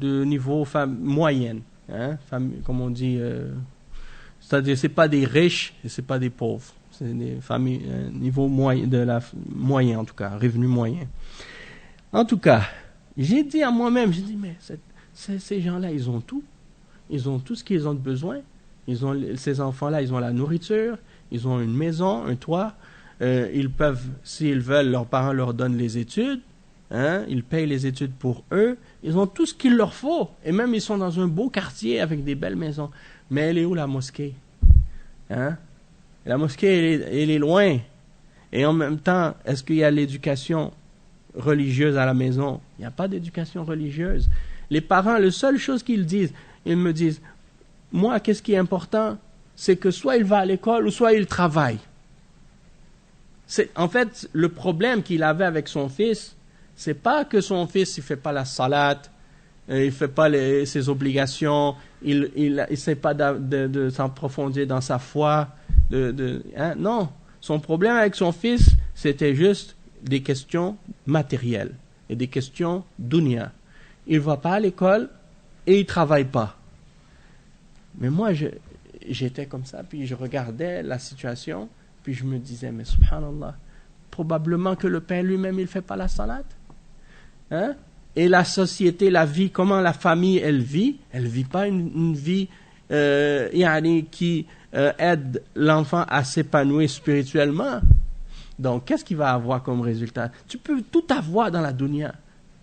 niveau moyenne, hein? Comme on dit. C'est-à-dire, c'est pas des riches et c'est pas des pauvres. C'est des familles, niveau moyen, moyen en tout cas, revenu moyen. En tout cas, j'ai dit à moi-même, j'ai dit, mais ces gens-là, ils ont tout. Ils ont tout ce qu'ils ont de besoin. Ces enfants-là, ils ont la nourriture, ils ont une maison, un toit. Ils peuvent, s'ils veulent, leurs parents leur donnent les études. Hein, ils payent les études pour eux. Ils ont tout ce qu'il leur faut. Et même, ils sont dans un beau quartier avec des belles maisons. Mais elle est où la mosquée? Hein? La mosquée, elle est loin. Et en même temps, est-ce qu'il y a l'éducation religieuse à la maison? Il n'y a pas d'éducation religieuse. Les parents, la seule chose qu'ils disent, ils me disent, moi, qu'est-ce qui est important? C'est que soit il va à l'école ou soit il travaille. En fait, le problème qu'il avait avec son fils, C'est pas que son fils, il fait pas la salat, il fait pas ses obligations, il essaie pas de s'approfondir dans sa foi, non. Son problème avec son fils, c'était juste des questions matérielles et des questions dunya. Il va pas à l'école et il travaille pas. Mais moi, j'étais comme ça, puis je regardais la situation, puis je me disais, mais subhanallah, probablement que le père lui-même, il fait pas la salat. Hein? Et la société, la vie, comment la famille, elle vit pas une vie qui aide l'enfant à s'épanouir spirituellement. Donc, qu'est-ce qu'il va avoir comme résultat? Tu peux tout avoir dans la dunya.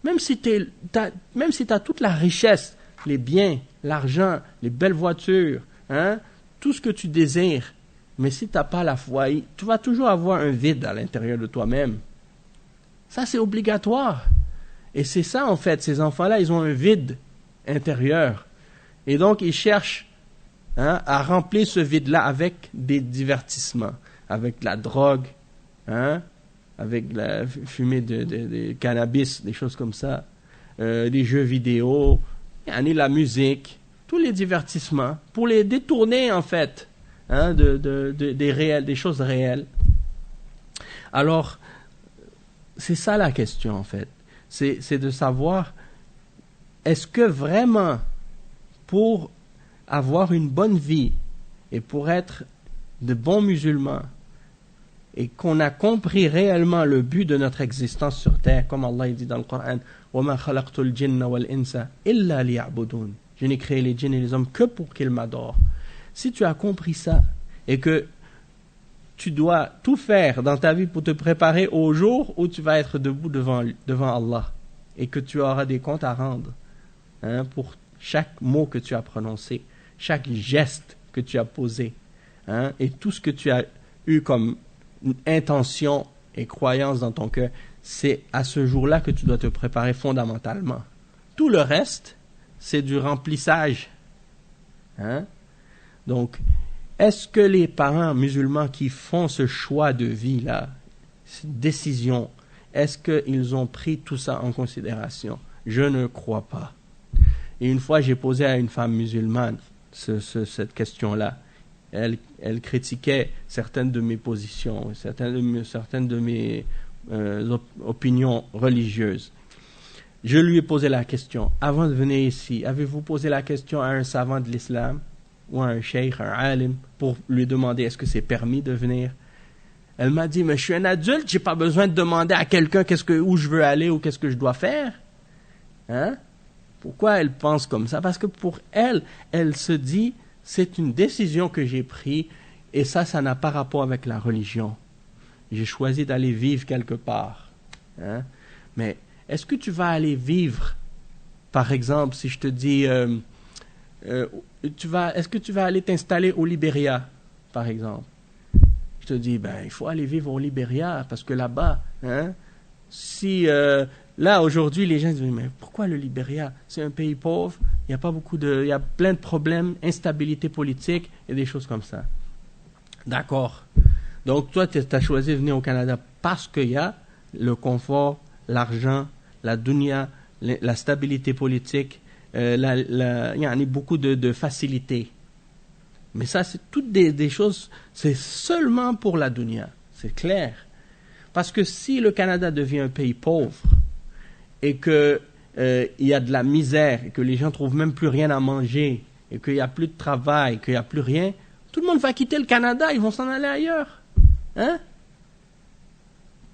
Même si tu as toute la richesse, les biens, l'argent, les belles voitures, hein, tout ce que tu désires, mais si tu n'as pas la foi, tu vas toujours avoir un vide à l'intérieur de toi-même. Ça, c'est obligatoire. Et c'est ça, en fait, ces enfants-là, ils ont un vide intérieur. Et donc, ils cherchent à remplir ce vide-là avec des divertissements, avec de la drogue, avec la fumée de cannabis, des choses comme ça, des jeux vidéo, la musique, tous les divertissements, pour les détourner, en fait, des choses réelles. Alors, c'est ça la question, en fait. C'est de savoir, est-ce que vraiment, pour avoir une bonne vie et pour être de bons musulmans, et qu'on a compris réellement le but de notre existence sur terre, comme Allah dit dans le Coran, وَمَا خَلَقْتُ الْجِنَّ وَالْإِنسَ إِلَّا لِيَعْبُدُونَ. Je n'ai créé les djinns et les hommes que pour qu'ils m'adorent. Si tu as compris ça, et que tu dois tout faire dans ta vie pour te préparer au jour où tu vas être debout devant Allah, et que tu auras des comptes à rendre pour chaque mot que tu as prononcé, chaque geste que tu as posé, et tout ce que tu as eu comme intention et croyance dans ton cœur, c'est à ce jour-là que tu dois te préparer fondamentalement. Tout le reste, c'est du remplissage. Donc, est-ce que les parents musulmans qui font ce choix de vie-là, cette décision, est-ce qu'ils ont pris tout ça en considération? Je ne crois pas. Et une fois, j'ai posé à une femme musulmane cette question-là. Elle critiquait certaines de mes positions, certaines de mes opinions religieuses. Je lui ai posé la question, avant de venir ici, avez-vous posé la question à un savant de l'islam, ou à un cheikh, un alim, pour lui demander est-ce que c'est permis de venir? Elle m'a dit, mais je suis un adulte, j'ai pas besoin de demander à quelqu'un où je veux aller ou qu'est-ce que je dois faire. Pourquoi elle pense comme ça? Parce que pour elle, elle se dit, c'est une décision que j'ai prise et ça n'a pas rapport avec la religion. J'ai choisi d'aller vivre quelque part. Mais est-ce que tu vas aller vivre, par exemple, si je te dis, est-ce que tu vas aller t'installer au Libéria, par exemple? Je te dis, il faut aller vivre au Libéria parce que là-bas, là, aujourd'hui, les gens disent, mais pourquoi le Libéria? C'est un pays pauvre, il y a plein de problèmes, instabilité politique et des choses comme ça. D'accord. Donc, toi, tu as choisi de venir au Canada parce qu'il y a le confort, l'argent, la dunya, la stabilité politique, il y a beaucoup de facilités. Mais ça, c'est toutes des choses, c'est seulement pour la dunya. C'est clair. Parce que si le Canada devient un pays pauvre, et que il y a de la misère, et que les gens trouvent même plus rien à manger, et qu'il n'y a plus de travail, qu'il n'y a plus rien, tout le monde va quitter le Canada, ils vont s'en aller ailleurs.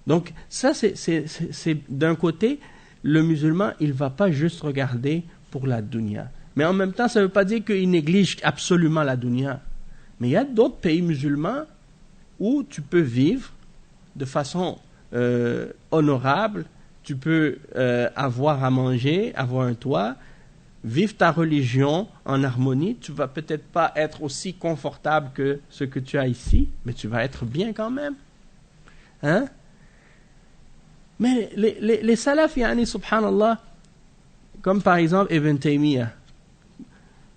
Donc, ça, c'est d'un côté, le musulman, il ne va pas juste regarder pour la dunya. Mais en même temps, ça ne veut pas dire qu'il néglige absolument la dunya. Mais il y a d'autres pays musulmans où tu peux vivre de façon honorable, tu peux avoir à manger, avoir un toit, vivre ta religion en harmonie. Tu vas peut-être pas être aussi confortable que ce que tu as ici, mais tu vas être bien quand même. Mais les salafs, subhanallah, comme par exemple Ibn Taymiyyah,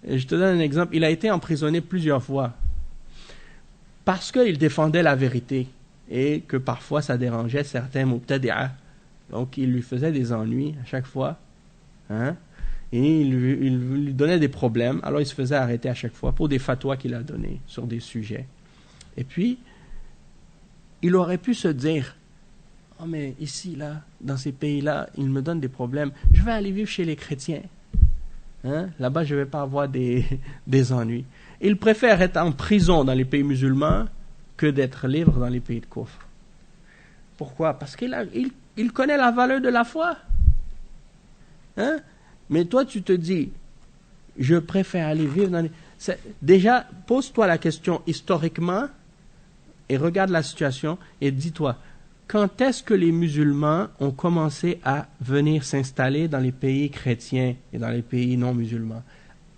je te donne un exemple, il a été emprisonné plusieurs fois parce qu'il défendait la vérité et que parfois ça dérangeait certains mubtadi'a, Donc, il lui faisait des ennuis à chaque fois. Hein? Et il lui donnait des problèmes. Alors, il se faisait arrêter à chaque fois pour des fatwas qu'il a donnés sur des sujets. Et puis, il aurait pu se dire, « Oh, mais ici, là, dans ces pays-là, ils me donnent des problèmes. Je vais aller vivre chez les chrétiens. Hein? Là-bas, je ne vais pas avoir des ennuis. » Il préfère être en prison dans les pays musulmans que d'être libre dans les pays de Kufr. Pourquoi? Parce qu'il connaît la valeur de la foi. Hein? Mais toi, tu te dis, je préfère aller vivre dans les... Déjà, pose-toi la question historiquement et regarde la situation et dis-toi, quand est-ce que les musulmans ont commencé à venir s'installer dans les pays chrétiens et dans les pays non musulmans?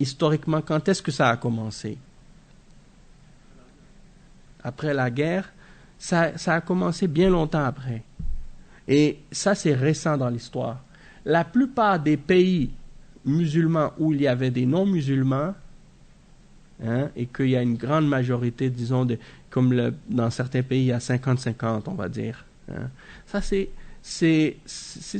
Historiquement, quand est-ce que ça a commencé? Après la guerre, ça a commencé bien longtemps après. Et ça, c'est récent dans l'histoire. La plupart des pays musulmans où il y avait des non-musulmans, hein, et qu'il y a une grande majorité, disons, dans certains pays, il y a 50-50, on va dire. Hein. Ça, si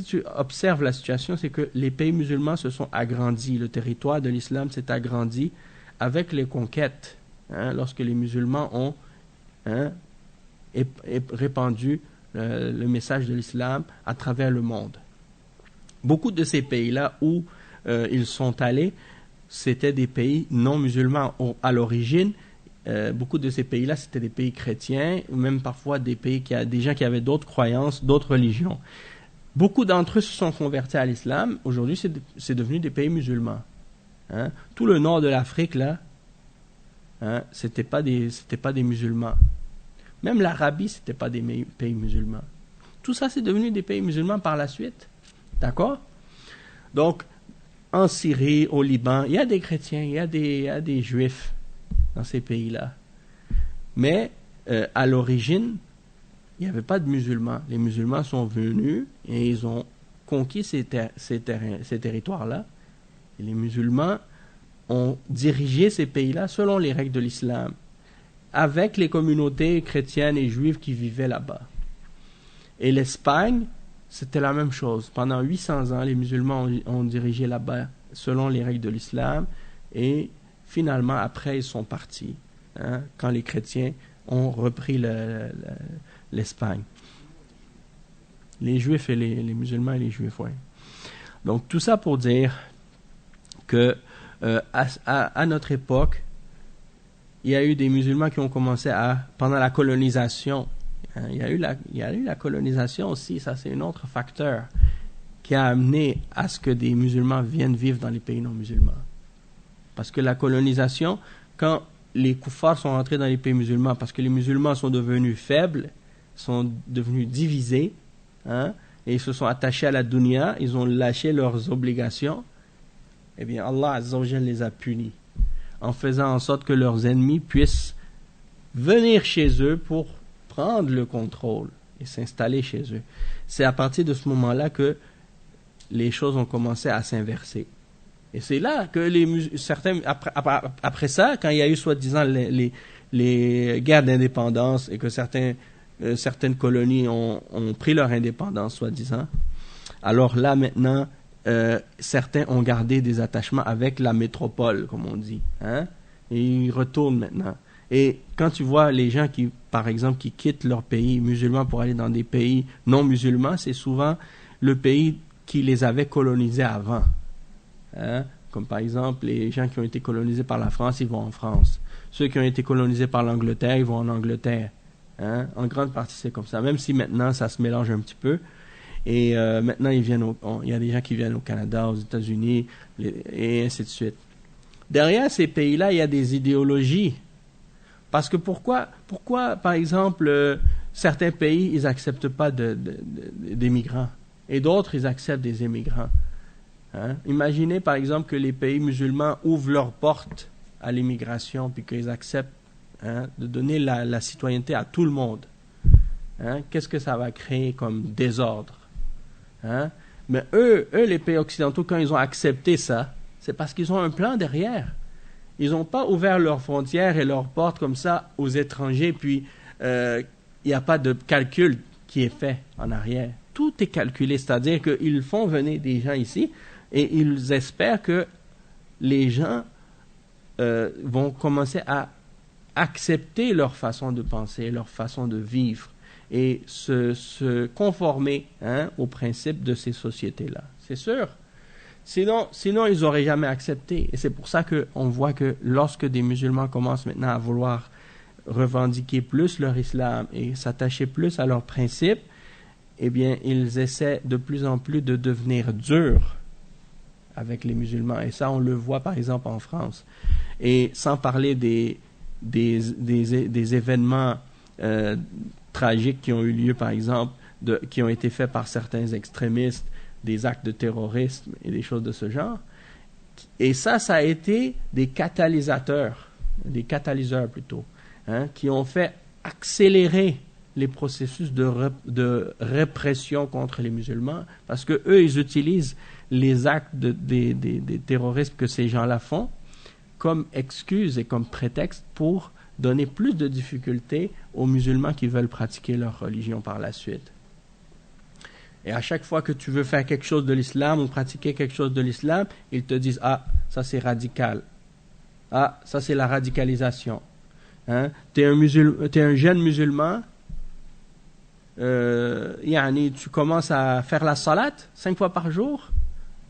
tu observes la situation, c'est que les pays musulmans se sont agrandis. Le territoire de l'islam s'est agrandi avec les conquêtes, hein, lorsque les musulmans ont répandu le message de l'islam à travers le monde. Beaucoup de ces pays-là où ils sont allés, c'était des pays non musulmans à l'origine. Beaucoup de ces pays-là, c'était des pays chrétiens, ou même parfois des gens qui avaient d'autres croyances, d'autres religions. Beaucoup d'entre eux se sont convertis à l'islam. Aujourd'hui, c'est devenu des pays musulmans. Hein? Tout le nord de l'Afrique, là, hein, c'était pas des musulmans. Même l'Arabie, c'était pas des pays musulmans. Tout ça, c'est devenu des pays musulmans par la suite. D'accord? Donc, en Syrie, au Liban, il y a des chrétiens, il y a des juifs dans ces pays-là. Mais à l'origine, il n'y avait pas de musulmans. Les musulmans sont venus et ils ont conquis ces territoires-là. Et les musulmans ont dirigé ces pays-là selon les règles de l'islam, avec les communautés chrétiennes et juives qui vivaient là-bas. Et l'Espagne, c'était la même chose. Pendant 800 ans, les musulmans ont dirigé là-bas selon les règles de l'islam et finalement, après, ils sont partis, hein, quand les chrétiens ont repris l'Espagne. Les juifs et les musulmans et les juifs, oui. Donc, tout ça pour dire que à notre époque, il y a eu des musulmans qui ont commencé pendant la colonisation, hein, il y a eu la colonisation aussi, ça c'est un autre facteur qui a amené à ce que des musulmans viennent vivre dans les pays non musulmans. Parce que la colonisation, quand les koufars sont entrés dans les pays musulmans, parce que les musulmans sont devenus faibles, sont devenus divisés, hein, et ils se sont attachés à la dunya, ils ont lâché leurs obligations, eh bien Allah Azza wa Jal les a punis, en faisant en sorte que leurs ennemis puissent venir chez eux pour prendre le contrôle et s'installer chez eux. C'est à partir de ce moment-là que les choses ont commencé à s'inverser. Et c'est là que certains, après ça, quand il y a eu soi-disant les guerres d'indépendance et que certaines colonies ont pris leur indépendance, soi-disant, alors là maintenant, certains ont gardé des attachements avec la métropole, comme on dit, hein? Et ils retournent maintenant. Et quand tu vois les gens qui, par exemple, qui quittent leur pays musulman pour aller dans des pays non musulmans, c'est souvent le pays qui les avait colonisés avant. Hein? Comme par exemple, les gens qui ont été colonisés par la France, ils vont en France. Ceux qui ont été colonisés par l'Angleterre, ils vont en Angleterre. Hein? En grande partie, c'est comme ça. Même si maintenant, ça se mélange un petit peu. Et maintenant, il y a des gens qui viennent au Canada, aux États-Unis, et ainsi de suite. Derrière ces pays-là, il y a des idéologies. Parce que pourquoi par exemple, certains pays, ils n'acceptent pas des migrants, et d'autres, ils acceptent des immigrants. Hein? Imaginez, par exemple, que les pays musulmans ouvrent leurs portes à l'immigration, puis qu'ils acceptent, hein, de donner la citoyenneté à tout le monde. Hein? Qu'est-ce que ça va créer comme désordre? Hein? Mais eux, les pays occidentaux, quand ils ont accepté ça, c'est parce qu'ils ont un plan derrière. Ils n'ont pas ouvert leurs frontières et leurs portes comme ça aux étrangers, puis il n'y a pas de calcul qui est fait en arrière. Tout est calculé, c'est-à-dire qu'ils font venir des gens ici et ils espèrent que les gens vont commencer à accepter leur façon de penser, leur façon de vivre et se conformer aux principes de ces sociétés-là. C'est sûr. Sinon ils n'auraient jamais accepté. Et c'est pour ça qu'on voit que lorsque des musulmans commencent maintenant à vouloir revendiquer plus leur islam et s'attacher plus à leurs principes, eh bien, ils essaient de plus en plus de devenir durs avec les musulmans. Et ça, on le voit par exemple en France. Et sans parler des événements tragiques qui ont eu lieu, par exemple, qui ont été faits par certains extrémistes, des actes de terrorisme et des choses de ce genre. Et ça a été des catalyseurs plutôt, qui ont fait accélérer les processus de répression contre les musulmans, parce que eux, ils utilisent les actes des terroristes que ces gens-là font comme excuse et comme prétexte pour donner plus de difficultés aux musulmans qui veulent pratiquer leur religion par la suite. Et à chaque fois que tu veux faire quelque chose de l'islam ou pratiquer quelque chose de l'islam, ils te disent « Ah, ça c'est radical. Ah, ça c'est la radicalisation. T'es un jeune musulman, tu commences à faire la salat 5 fois par jour.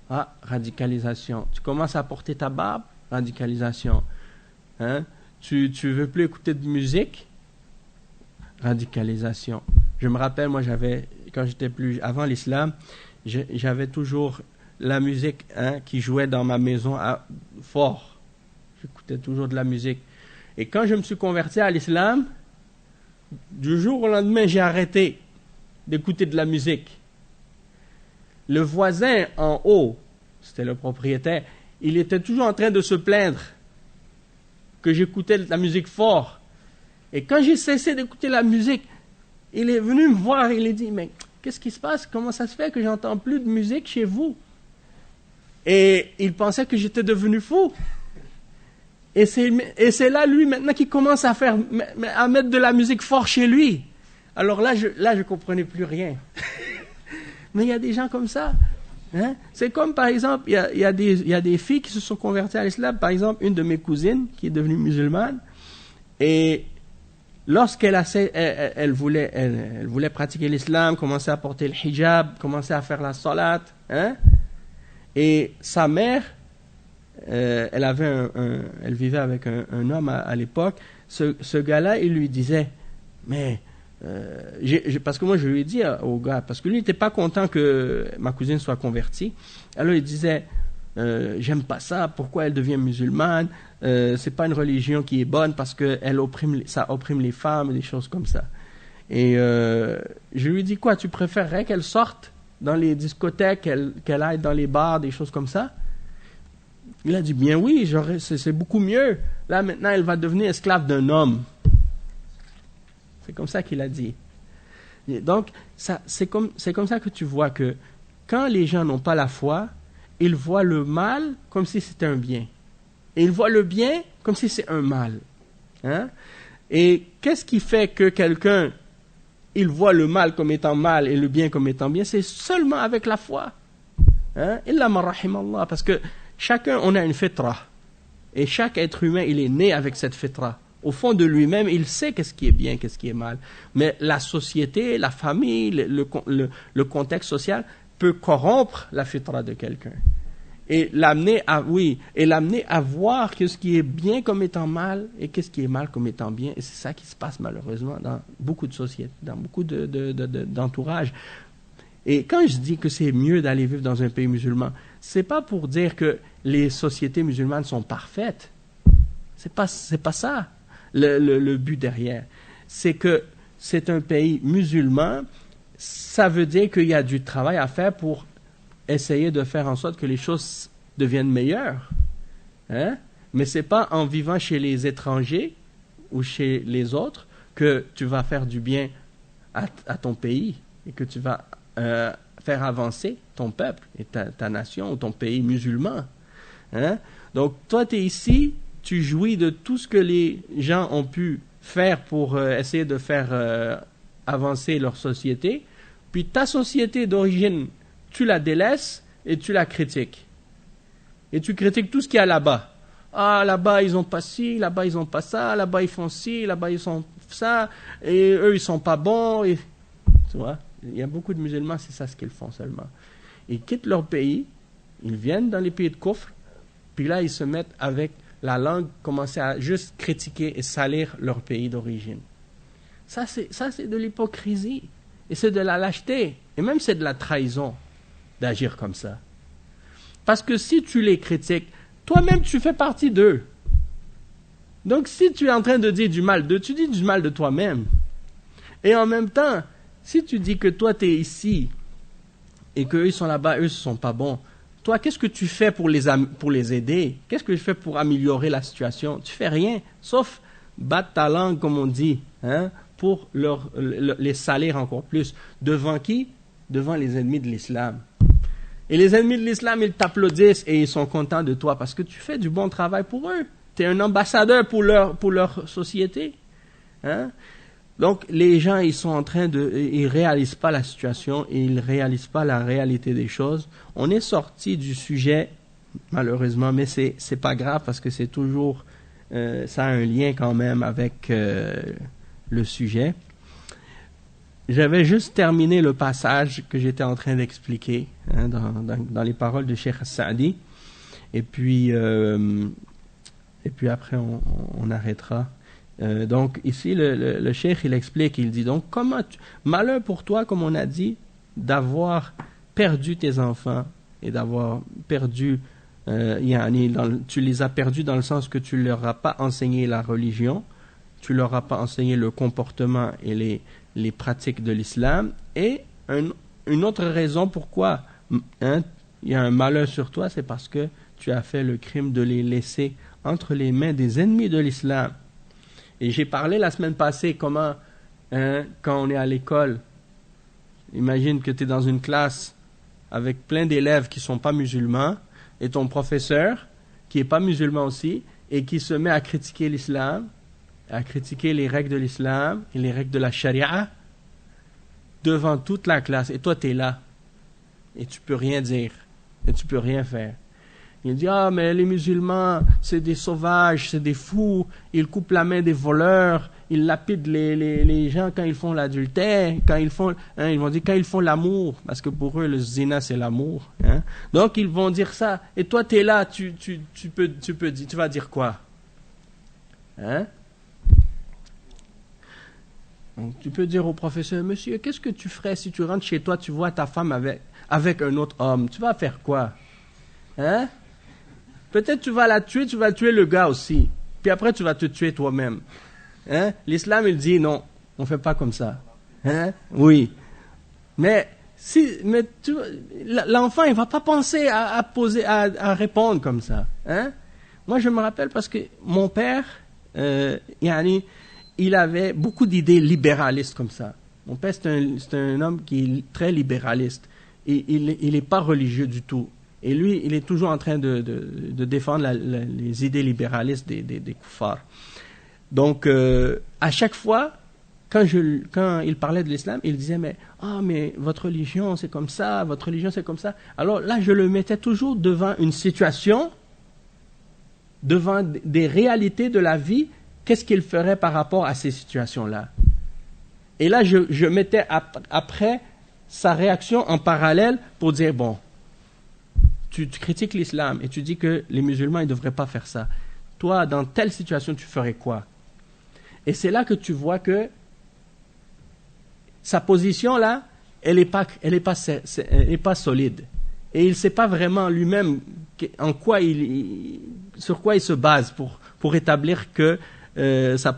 Ah, radicalisation. Tu commences à porter ta barbe, radicalisation. Tu veux plus écouter de musique, radicalisation. Je me rappelle, moi quand j'étais avant l'islam, j'avais toujours la musique qui jouait dans ma maison fort. J'écoutais toujours de la musique. Et quand je me suis converti à l'islam, du jour au lendemain, j'ai arrêté d'écouter de la musique. Le voisin en haut, c'était le propriétaire, il était toujours en train de se plaindre que j'écoutais de la musique fort. Et quand j'ai cessé d'écouter la musique, il est venu me voir et il a dit « Mais qu'est-ce qui se passe? Comment ça se fait que j'entends plus de musique chez vous? » Et il pensait que j'étais devenu fou. Et c'est là, lui, maintenant, qui commence à mettre de la musique fort chez lui. Alors là, je comprenais plus rien. Mais il y a des gens comme ça. C'est comme, par exemple, il y a des filles qui se sont converties à l'islam. Par exemple, une de mes cousines, qui est devenue musulmane, et lorsqu'elle elle voulait pratiquer l'islam, commencer à porter le hijab, commencer à faire la salat, et sa mère, elle vivait avec un homme à l'époque. Ce gars-là, il lui disait, mais parce que moi je lui ai dit au gars, parce que lui n'était pas content que ma cousine soit convertie. Alors il disait, j'aime pas ça, pourquoi elle devient musulmane, c'est pas une religion qui est bonne parce que ça opprime les femmes, des choses comme ça. Et je lui ai dit, quoi, tu préférerais qu'elle sorte dans les discothèques, qu'elle aille dans les bars, des choses comme ça? Il a dit, bien oui, c'est beaucoup mieux. Là, maintenant, elle va devenir esclave d'un homme. C'est comme ça qu'il a dit. Et donc, c'est comme ça que tu vois que quand les gens n'ont pas la foi, ils voient le mal comme si c'était un bien. Et ils voient le bien comme si c'est un mal. Et qu'est-ce qui fait que quelqu'un, il voit le mal comme étant mal et le bien comme étant bien? C'est seulement avec la foi. Illa man rahim Allah. Parce que chacun, on a une fitra. Et chaque être humain, il est né avec cette fitra. Au fond de lui-même, il sait qu'est-ce qui est bien, qu'est-ce qui est mal. Mais la société, la famille, le contexte social peut corrompre la fitra de quelqu'un. Et l'amener à voir qu'est-ce qui est bien comme étant mal et qu'est-ce qui est mal comme étant bien. Et c'est ça qui se passe malheureusement dans beaucoup de sociétés, dans beaucoup d'entourages. Et quand je dis que c'est mieux d'aller vivre dans un pays musulman, c'est pas pour dire que les sociétés musulmanes sont parfaites. C'est pas ça le but derrière. C'est que c'est un pays musulman. Ça veut dire qu'il y a du travail à faire pour essayer de faire en sorte que les choses deviennent meilleures. Mais c'est pas en vivant chez les étrangers ou chez les autres que tu vas faire du bien à ton pays et que tu vas faire avancer ton peuple et ta nation ou ton pays musulman. Donc, toi, tu es ici, tu jouis de tout ce que les gens ont pu faire pour essayer de faire avancer leur société, puis ta société d'origine, tu la délaisses et tu la critiques. Et tu critiques tout ce qu'il y a là-bas. Ah, là-bas, ils ont pas ci, là-bas, ils ont pas ça, là-bas, ils font ci, là-bas, ils font ça, et eux, ils sont pas bons. Et... Tu vois, il y a beaucoup de musulmans, c'est ça ce qu'ils font seulement. Ils quittent leur pays, ils viennent dans les pays de Kufr, puis là, ils se mettent avec la langue, commencer à juste critiquer et salir leur pays d'origine. Ça, c'est de l'hypocrisie. Et c'est de la lâcheté. Et même, c'est de la trahison d'agir comme ça. Parce que si tu les critiques, toi-même, tu fais partie d'eux. Donc, si tu es en train de dire du mal d'eux, tu dis du mal de toi-même. Et en même temps, si tu dis que toi, tu es ici et qu'eux, ils sont là-bas, eux, ils ne sont pas bons, toi, qu'est-ce que tu fais pour les aider? Qu'est-ce que tu fais pour améliorer la situation? Tu fais rien, sauf battre ta langue, comme on dit, hein, pour les salir encore plus. Devant qui? Devant les ennemis de l'islam. Et les ennemis de l'islam, ils t'applaudissent et ils sont contents de toi parce que tu fais du bon travail pour eux. Tu es un ambassadeur pour leur société. Hein? Donc, les gens, ils sont en train ils réalisent pas la situation et ils réalisent pas la réalité des choses. On est sorti du sujet, malheureusement, mais c'est pas grave parce que c'est toujours, ça a un lien quand même avec le sujet. J'avais juste terminé le passage que j'étais en train d'expliquer hein, dans les paroles de Cheikh Saadi. Et puis après, on arrêtera. Donc ici le cheikh il explique, il dit donc malheur pour toi comme on a dit d'avoir perdu tes enfants et d'avoir perdu tu les as perdus dans le sens que tu leur as pas enseigné la religion, tu leur as pas enseigné le comportement et les pratiques de l'islam, et une autre raison pourquoi il y a un malheur sur toi, c'est parce que tu as fait le crime de les laisser entre les mains des ennemis de l'islam. Et j'ai parlé la semaine passée comment, quand on est à l'école, imagine que tu es dans une classe avec plein d'élèves qui ne sont pas musulmans, et ton professeur, qui n'est pas musulman aussi, et qui se met à critiquer l'islam, à critiquer les règles de l'islam et les règles de la charia, devant toute la classe. Et toi, tu es là, et tu peux rien dire, et tu peux rien faire. Il dit, ah, mais les musulmans, c'est des sauvages, c'est des fous, ils coupent la main des voleurs, ils lapident les gens quand ils font l'adultère, quand ils font, ils vont dire quand ils font l'amour, parce que pour eux, le zina, c'est l'amour. Hein. Donc, ils vont dire ça. Et toi, tu es là, tu vas dire quoi? Hein? Donc, tu peux dire au professeur, monsieur, qu'est-ce que tu ferais si tu rentres chez toi, tu vois ta femme avec un autre homme? Tu vas faire quoi? Hein? Peut-être tu vas la tuer, tu vas tuer le gars aussi. Puis après, tu vas te tuer toi-même. Hein? L'islam, il dit non, on ne fait pas comme ça. Hein? Oui. Mais l'enfant, il ne va pas penser à répondre comme ça. Hein? Moi, je me rappelle parce que mon père, il avait beaucoup d'idées libéralistes comme ça. Mon père, c'est un homme qui est très libéraliste. Et il n'est pas religieux du tout. Et lui, il est toujours en train de défendre les idées libéralistes des koufars. Donc, à chaque fois, quand il parlait de l'islam, il disait, mais votre religion, c'est comme ça, votre religion, c'est comme ça. Alors là, je le mettais toujours devant une situation, devant des réalités de la vie, qu'est-ce qu'il ferait par rapport à ces situations-là. Et là, je mettais après sa réaction en parallèle pour dire, bon, tu critiques l'islam et tu dis que les musulmans ne devraient pas faire ça. Toi, dans telle situation, tu ferais quoi? Et c'est là que tu vois que sa position là, elle est pas solide. Et il ne sait pas vraiment lui-même sur quoi il se base pour établir que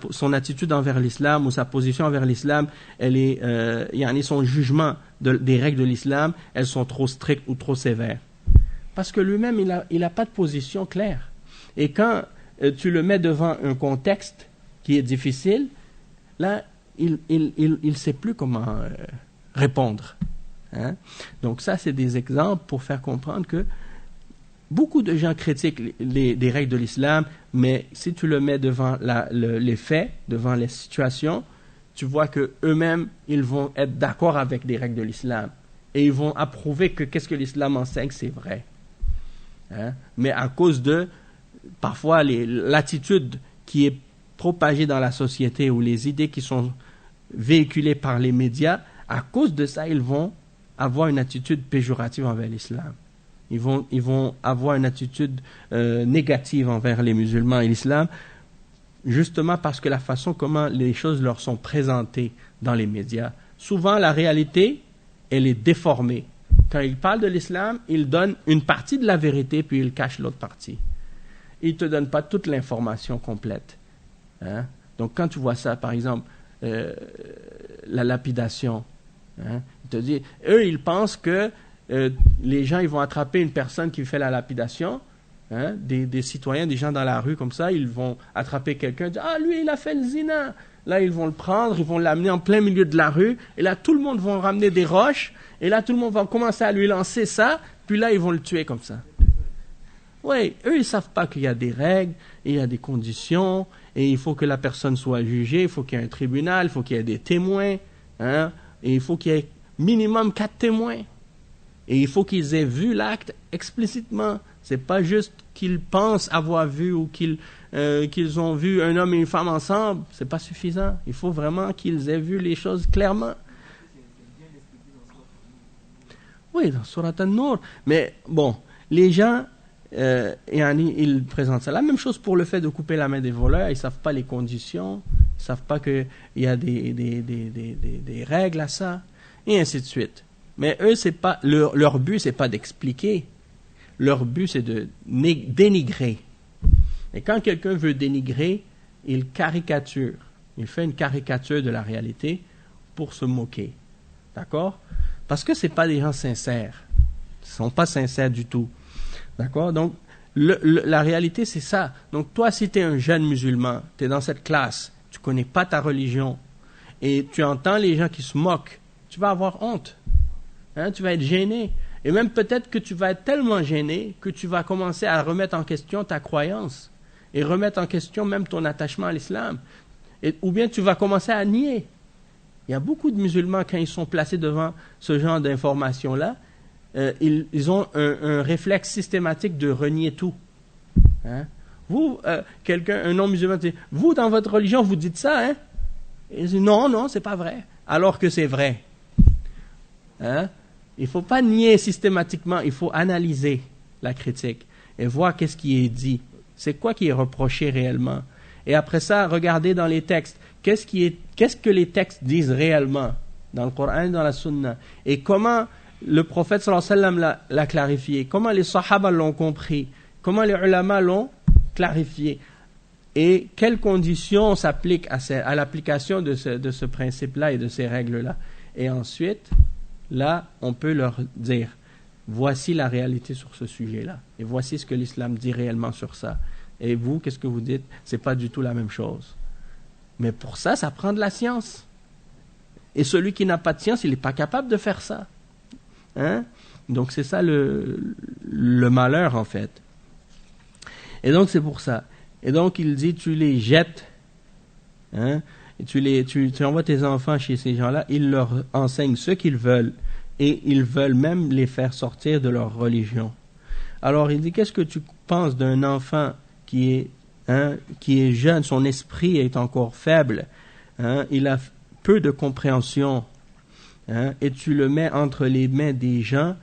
son attitude envers l'islam ou sa position envers l'islam, son jugement des règles de l'islam, elles sont trop strictes ou trop sévères. Parce que lui-même, il a pas de position claire. Et quand tu le mets devant un contexte qui est difficile, là, il sait plus comment répondre. Hein? Donc ça, c'est des exemples pour faire comprendre que beaucoup de gens critiquent les règles de l'islam, mais si tu le mets devant les faits, devant les situations, tu vois que eux-mêmes, ils vont être d'accord avec des règles de l'islam. Et ils vont approuver que qu'est-ce que l'islam enseigne, c'est vrai. Hein? Mais à cause de, parfois, l'attitude qui est propagée dans la société ou les idées qui sont véhiculées par les médias, à cause de ça, ils vont avoir une attitude péjorative envers l'islam. Ils vont avoir une attitude négative envers les musulmans et l'islam, justement parce que la façon comment les choses leur sont présentées dans les médias. Souvent, la réalité, elle est déformée. Quand ils parlent de l'islam, ils donnent une partie de la vérité, puis ils cachent l'autre partie. Ils ne te donnent pas toute l'information complète. Hein? Donc, quand tu vois ça, par exemple, la lapidation, hein? Ils te disent, eux, ils pensent que les gens, ils vont attraper une personne qui fait la lapidation, hein? Des citoyens, des gens dans la rue comme ça, ils vont attraper quelqu'un, dire, ah, lui, il a fait le zina. Là, ils vont le prendre, ils vont l'amener en plein milieu de la rue, et là, tout le monde va ramener des roches, et là, tout le monde va commencer à lui lancer ça, puis là, ils vont le tuer comme ça. Oui, eux, ils ne savent pas qu'il y a des règles, et il y a des conditions, et il faut que la personne soit jugée, il faut qu'il y ait un tribunal, il faut qu'il y ait des témoins, hein, et il faut qu'il y ait minimum 4 témoins. Et il faut qu'ils aient vu l'acte explicitement. C'est pas juste qu'ils pensent avoir vu ou qu'ils ont vu un homme et une femme ensemble. C'est pas suffisant. Il faut vraiment qu'ils aient vu les choses clairement. Oui, dans Surat An-Nur. Mais bon, les gens, ils présentent ça. La même chose pour le fait de couper la main des voleurs. Ils ne savent pas les conditions. Ils ne savent pas qu'il y a des règles à ça. Et ainsi de suite. Mais eux, c'est pas, leur but, c'est pas d'expliquer. Leur but, c'est de dénigrer. Et quand quelqu'un veut dénigrer, il caricature. Il fait une caricature de la réalité pour se moquer. D'accord? Parce que c'est pas des gens sincères. Ils sont pas sincères du tout. D'accord? Donc, la réalité, c'est ça. Donc, toi, si tu es un jeune musulman, tu es dans cette classe, tu connais pas ta religion, et tu entends les gens qui se moquent, tu vas avoir honte. Hein, tu vas être gêné. Et même peut-être que tu vas être tellement gêné que tu vas commencer à remettre en question ta croyance et remettre en question même ton attachement à l'islam. Ou bien tu vas commencer à nier. Il y a beaucoup de musulmans, quand ils sont placés devant ce genre d'informations-là, ils ont un réflexe systématique de renier tout. Hein? Vous, un non-musulman, dit, vous, dans votre religion, vous dites ça, hein? Et ils disent, non, c'est pas vrai. Alors que c'est vrai. Hein? Il ne faut pas nier systématiquement, il faut analyser la critique et voir qu'est-ce qui est dit. C'est quoi qui est reproché réellement. Et après ça, regardez dans les textes. Qu'est-ce que les textes disent réellement dans le Coran et dans la Sunna. Et comment le prophète sallallahu alayhi wa sallam l'a clarifié. Comment les sahaba l'ont compris. Comment les ulama l'ont clarifié. Et quelles conditions s'appliquent à l'application de ce principe-là et de ces règles-là. Et ensuite, là, on peut leur dire, voici la réalité sur ce sujet-là. Et voici ce que l'islam dit réellement sur ça. Et vous, qu'est-ce que vous dites? C'est pas du tout la même chose. Mais pour ça, ça prend de la science. Et celui qui n'a pas de science, il n'est pas capable de faire ça. Hein? Donc c'est ça le malheur, en fait. Et donc c'est pour ça. Et donc il dit, tu les jettes, hein? Et tu envoies tes enfants chez ces gens-là, ils leur enseignent ce qu'ils veulent et ils veulent même les faire sortir de leur religion. Alors il dit, qu'est-ce que tu penses d'un enfant qui est jeune, son esprit est encore faible, hein, il a peu de compréhension, hein, et tu le mets entre les mains des gens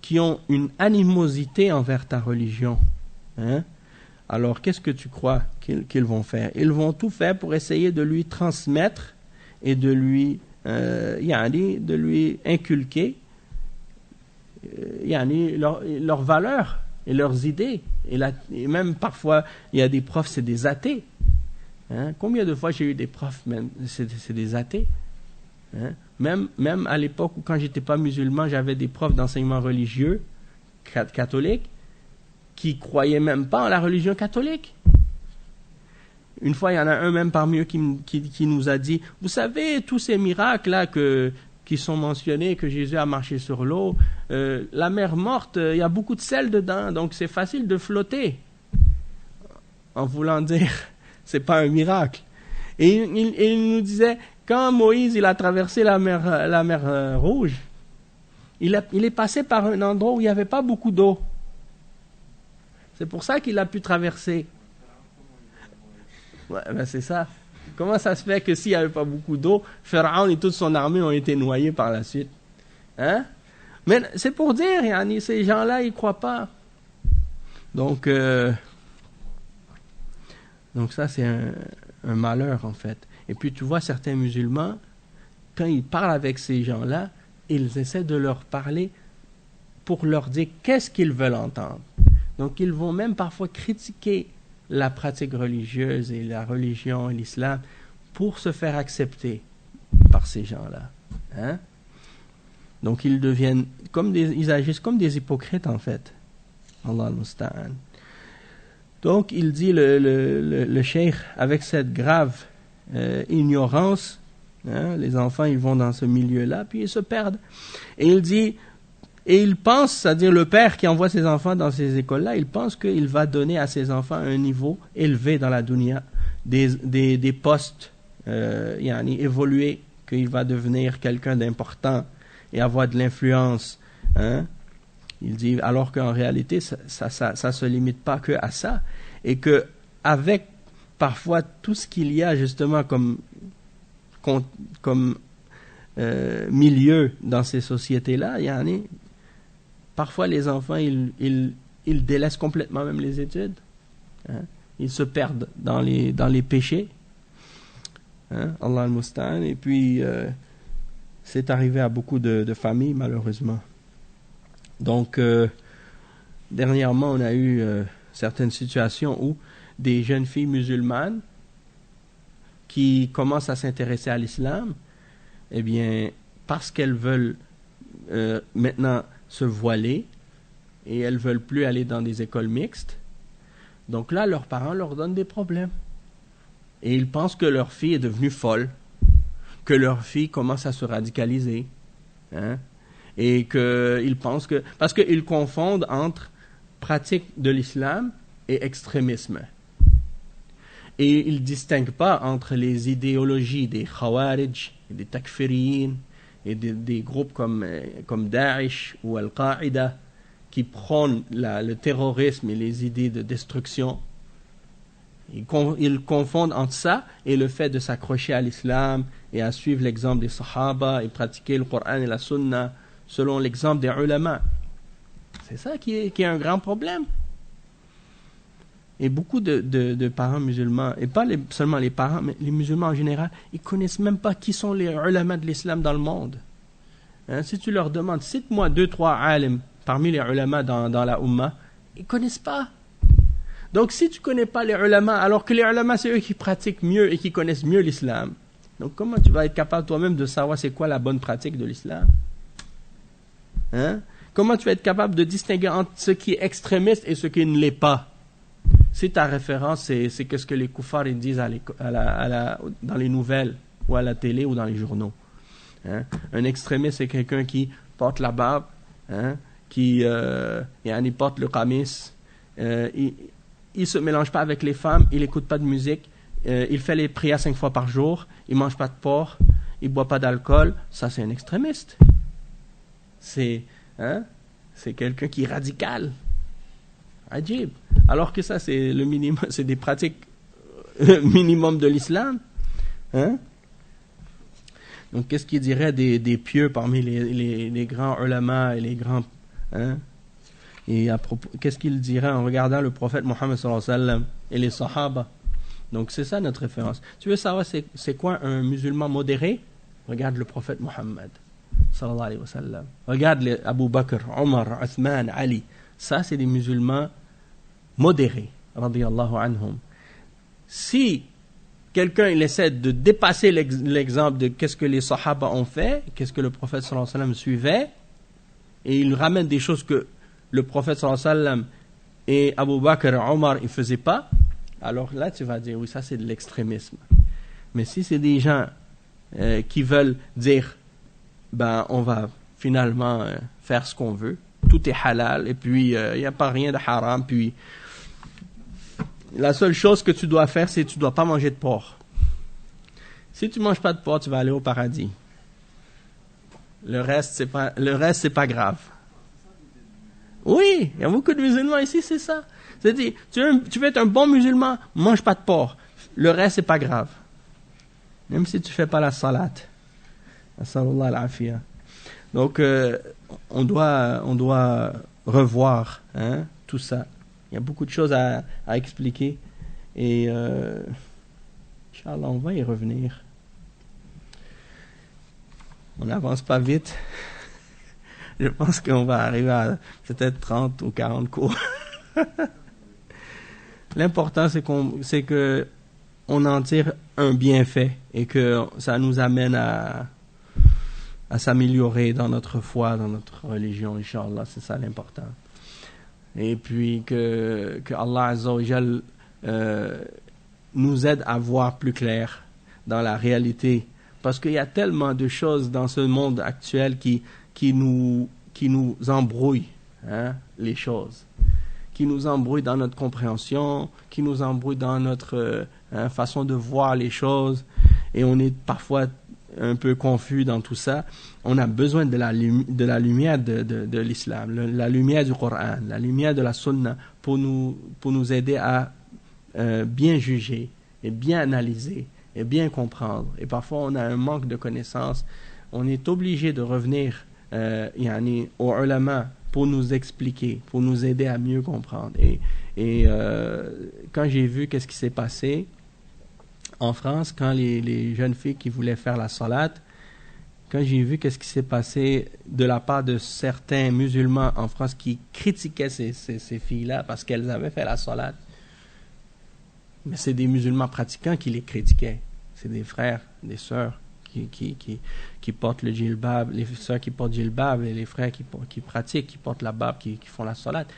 qui ont une animosité envers ta religion, hein? Alors, qu'est-ce que tu crois qu'ils vont faire? Ils vont tout faire pour essayer de lui transmettre et de lui inculquer leurs valeurs et leurs idées. Et même parfois, il y a des profs, c'est des athées. Hein? Combien de fois j'ai eu des profs, c'est des athées? Hein? Même à l'époque où, quand j'étais pas musulman, j'avais des profs d'enseignement religieux catholiques qui croyaient même pas en la religion catholique. Une fois, il y en a un même parmi eux qui nous a dit, vous savez, tous ces miracles-là qui sont mentionnés, que Jésus a marché sur l'eau, la mer morte, il y a beaucoup de sel dedans, donc c'est facile de flotter. En voulant dire, c'est pas un miracle. Et il nous disait, Quand Moïse il a traversé la mer Rouge, il est passé par un endroit où il n'y avait pas beaucoup d'eau. C'est pour ça qu'il a pu traverser. Ouais, ben c'est ça. Comment ça se fait que s'il n'y avait pas beaucoup d'eau, Pharaon et toute son armée ont été noyés par la suite? Hein? Mais c'est pour dire, yani, ces gens-là, ils ne croient pas. Donc ça, c'est un malheur, en fait. Et puis, tu vois, certains musulmans, quand ils parlent avec ces gens-là, ils essaient de leur parler pour leur dire qu'est-ce qu'ils veulent entendre. Donc, ils vont même parfois critiquer la pratique religieuse et la religion et l'islam pour se faire accepter par ces gens-là. Hein? Donc, ils deviennent ils agissent comme des hypocrites, en fait. Allah al-Musta'an. Donc, il dit, le cheikh, avec cette grave ignorance, hein, les enfants, ils vont dans ce milieu-là, puis ils se perdent. Et il dit, et il pense, c'est-à-dire le père qui envoie ses enfants dans ces écoles-là, il pense qu'il va donner à ses enfants un niveau élevé dans la dunya, des postes évolués, qu'il va devenir quelqu'un d'important et avoir de l'influence. Hein? Il dit, alors qu'en réalité, ça se limite pas que à ça, et que avec parfois tout ce qu'il y a justement comme milieu dans ces sociétés-là, parfois les enfants ils délaissent complètement même les études. Hein? Ils se perdent dans les péchés. Hein? Allah al-Musta'an. Et puis c'est arrivé à beaucoup de familles malheureusement. Donc dernièrement on a eu certaines situations où des jeunes filles musulmanes qui commencent à s'intéresser à l'islam, eh bien, parce qu'elles veulent maintenant se voiler et elles veulent plus aller dans des écoles mixtes, donc là, leurs parents leur donnent des problèmes. Et ils pensent que leur fille est devenue folle, que leur fille commence à se radicaliser, hein, et qu'ils pensent que... Parce qu'ils confondent entre pratique de l'islam et extrémisme. Et ils ne distinguent pas entre les idéologies des Khawarij, des Takfiriyin, et des groupes comme Daesh ou Al-Qaïda, qui prônent le terrorisme et les idées de destruction. Ils confondent entre ça et le fait de s'accrocher à l'islam et à suivre l'exemple des Sahaba et pratiquer le Coran et la Sunna selon l'exemple des ulama. C'est ça qui est un grand problème. Et beaucoup de parents musulmans, et pas seulement les parents, mais les musulmans en général, ils ne connaissent même pas qui sont les ulama de l'islam dans le monde. Hein, si tu leur demandes, cite-moi 2-3 alim parmi les ulama dans la Ummah, ils ne connaissent pas. Donc si tu ne connais pas les ulama, alors que les ulama c'est eux qui pratiquent mieux et qui connaissent mieux l'islam, donc comment tu vas être capable toi-même de savoir c'est quoi la bonne pratique de l'islam? Hein? Comment tu vas être capable de distinguer entre ce qui est extrémiste et ce qui ne l'est pas? Si ta référence, c'est ce que les koufars ils disent dans les nouvelles, ou à la télé, ou dans les journaux. Hein? Un extrémiste, c'est quelqu'un qui porte la barbe, hein? Qui porte le qamis, il ne se mélange pas avec les femmes, il n'écoute pas de musique, il fait les prières 5 fois par jour, il ne mange pas de porc, il ne boit pas d'alcool. Ça, c'est un extrémiste. C'est quelqu'un qui est radical. Ajib. Alors que ça, c'est le minimum, c'est des pratiques minimum de l'islam. Hein? Donc, qu'est-ce qu'il dirait des pieux parmi les grands ulama et les grands... Hein? Et à propos, qu'est-ce qu'il dirait en regardant le prophète Mohammed sallallahu alayhi wa sallam et les sahaba? Donc, c'est ça notre référence. Tu veux savoir c'est quoi un musulman modéré? Regarde le prophète Mohammed sallallahu alayhi wa sallam. Regarde Abu Bakr, Omar, Uthman, Ali. Ça, c'est des musulmans modérés, radiyallahu anhum. Si quelqu'un il essaie de dépasser l'exemple de qu'est-ce que les sahaba ont fait, qu'est-ce que le prophète sallallahu alayhi wa sallam suivait, et il ramène des choses que le prophète sallallahu alayhi wa sallam et Abu Bakr et Omar ils faisaient pas, alors là tu vas dire oui, ça c'est de l'extrémisme. Mais si c'est des gens qui veulent dire on va finalement faire ce qu'on veut, tout est halal et puis il n'y a pas rien de haram, puis la seule chose que tu dois faire c'est que tu ne dois pas manger de porc. Si tu manges pas de porc, tu vas aller au paradis. Le reste, c'est pas grave. Oui, il y a beaucoup de musulmans ici, c'est ça. C'est-à-dire, tu veux être un bon musulman, mange pas de porc. Le reste, c'est pas grave. Même si tu fais pas la salade. Assallallahu al-afiyah. Donc, on doit revoir tout ça. Il y a beaucoup de choses à expliquer. Et, Inch'Allah, on va y revenir. On n'avance pas vite. Je pense qu'on va arriver à peut-être 30 ou 40 cours. L'important, c'est que on en tire un bienfait et que ça nous amène à s'améliorer dans notre foi, dans notre religion, Inch'Allah. C'est ça l'important. Et puis que Allah Azza wa Jal nous aide à voir plus clair dans la réalité. Parce qu'il y a tellement de choses dans ce monde actuel qui nous embrouillent, les choses. Qui nous embrouillent dans notre compréhension, qui nous embrouillent dans notre façon de voir les choses. Et on est parfois un peu confus dans tout ça. On a besoin de la lumière de l'islam, la lumière du Coran, la lumière de la Sunna pour nous aider à bien juger et bien analyser et bien comprendre. Et parfois, on a un manque de connaissances. On est obligé de revenir aux ulama pour nous expliquer, pour nous aider à mieux comprendre. Et quand j'ai vu qu'est-ce qui s'est passé en France, quand les jeunes filles qui voulaient faire la salate, quand j'ai vu qu'est-ce qui s'est passé de la part de certains musulmans en France qui critiquaient ces filles-là parce qu'elles avaient fait la salate, mais c'est des musulmans pratiquants qui les critiquaient. C'est des frères, des sœurs qui portent le djilbab, les sœurs qui portent djilbab et les frères qui pratiquent, qui portent la barbe, qui font la salate,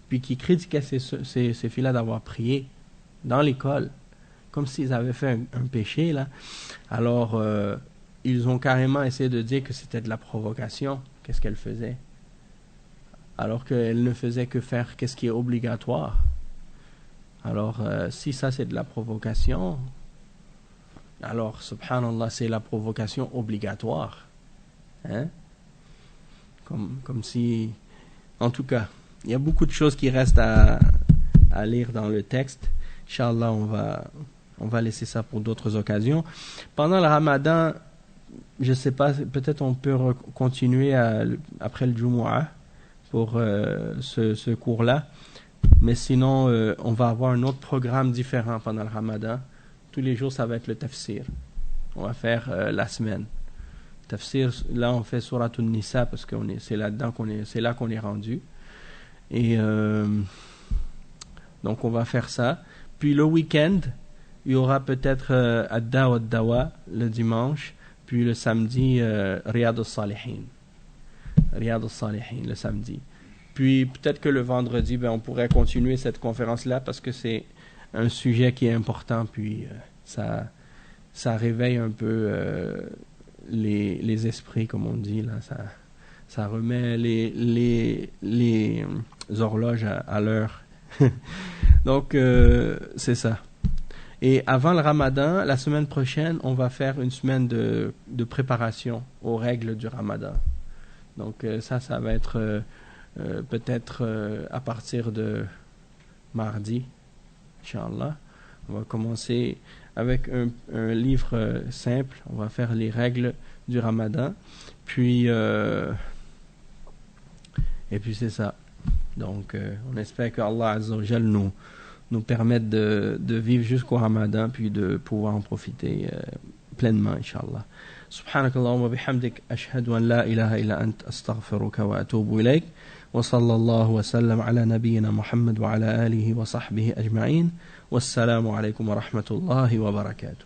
puis qui critiquaient ces filles-là d'avoir prié dans l'école, comme s'ils avaient fait un péché, là. Alors, ils ont carrément essayé de dire que c'était de la provocation. Qu'est-ce qu'elles faisaient? Alors qu'elles ne faisaient que faire qu'est-ce qui est obligatoire. Alors, si ça c'est de la provocation, alors, subhanallah, c'est la provocation obligatoire. Comme si... En tout cas, il y a beaucoup de choses qui restent à lire dans le texte. Inch'Allah, on va laisser ça pour d'autres occasions. Pendant le Ramadan, je ne sais pas, peut-être on peut continuer après le Jumu'ah pour ce cours-là. Mais sinon, on va avoir un autre programme différent pendant le Ramadan. Tous les jours, ça va être le tafsir. On va faire la semaine. Tafsir, là, on fait Surat An-Nisa parce que c'est là qu'on est rendu. Et donc, on va faire ça. Puis le week-end, il y aura peut-être Ad-Da wa Ad-Dawa le dimanche. Puis le samedi, Riyad al-Salihin. Riyad al-Salihin, le samedi. Puis peut-être que le vendredi, on pourrait continuer cette conférence-là parce que c'est un sujet qui est important. Puis ça réveille un peu les esprits, comme on dit. Là. Ça remet les horloges à l'heure. Donc, c'est ça. Et avant le Ramadan, la semaine prochaine, on va faire une semaine de préparation aux règles du Ramadan. Donc, ça va être... peut-être à partir de mardi, Inch'Allah. On va commencer avec un livre simple. On va faire les règles du Ramadan. Puis, et puis c'est ça. Donc, on espère que Allah Azza wa Jal nous permette de vivre jusqu'au Ramadan, puis de pouvoir en profiter pleinement, Inch'Allah. سبحانك اللهم وبحمدك أشهد أن لا إله إلا أنت أستغفرك وأتوب إليك وصلى الله وسلم على نبينا محمد وعلى آله وصحبه أجمعين والسلام عليكم ورحمة الله وبركاته.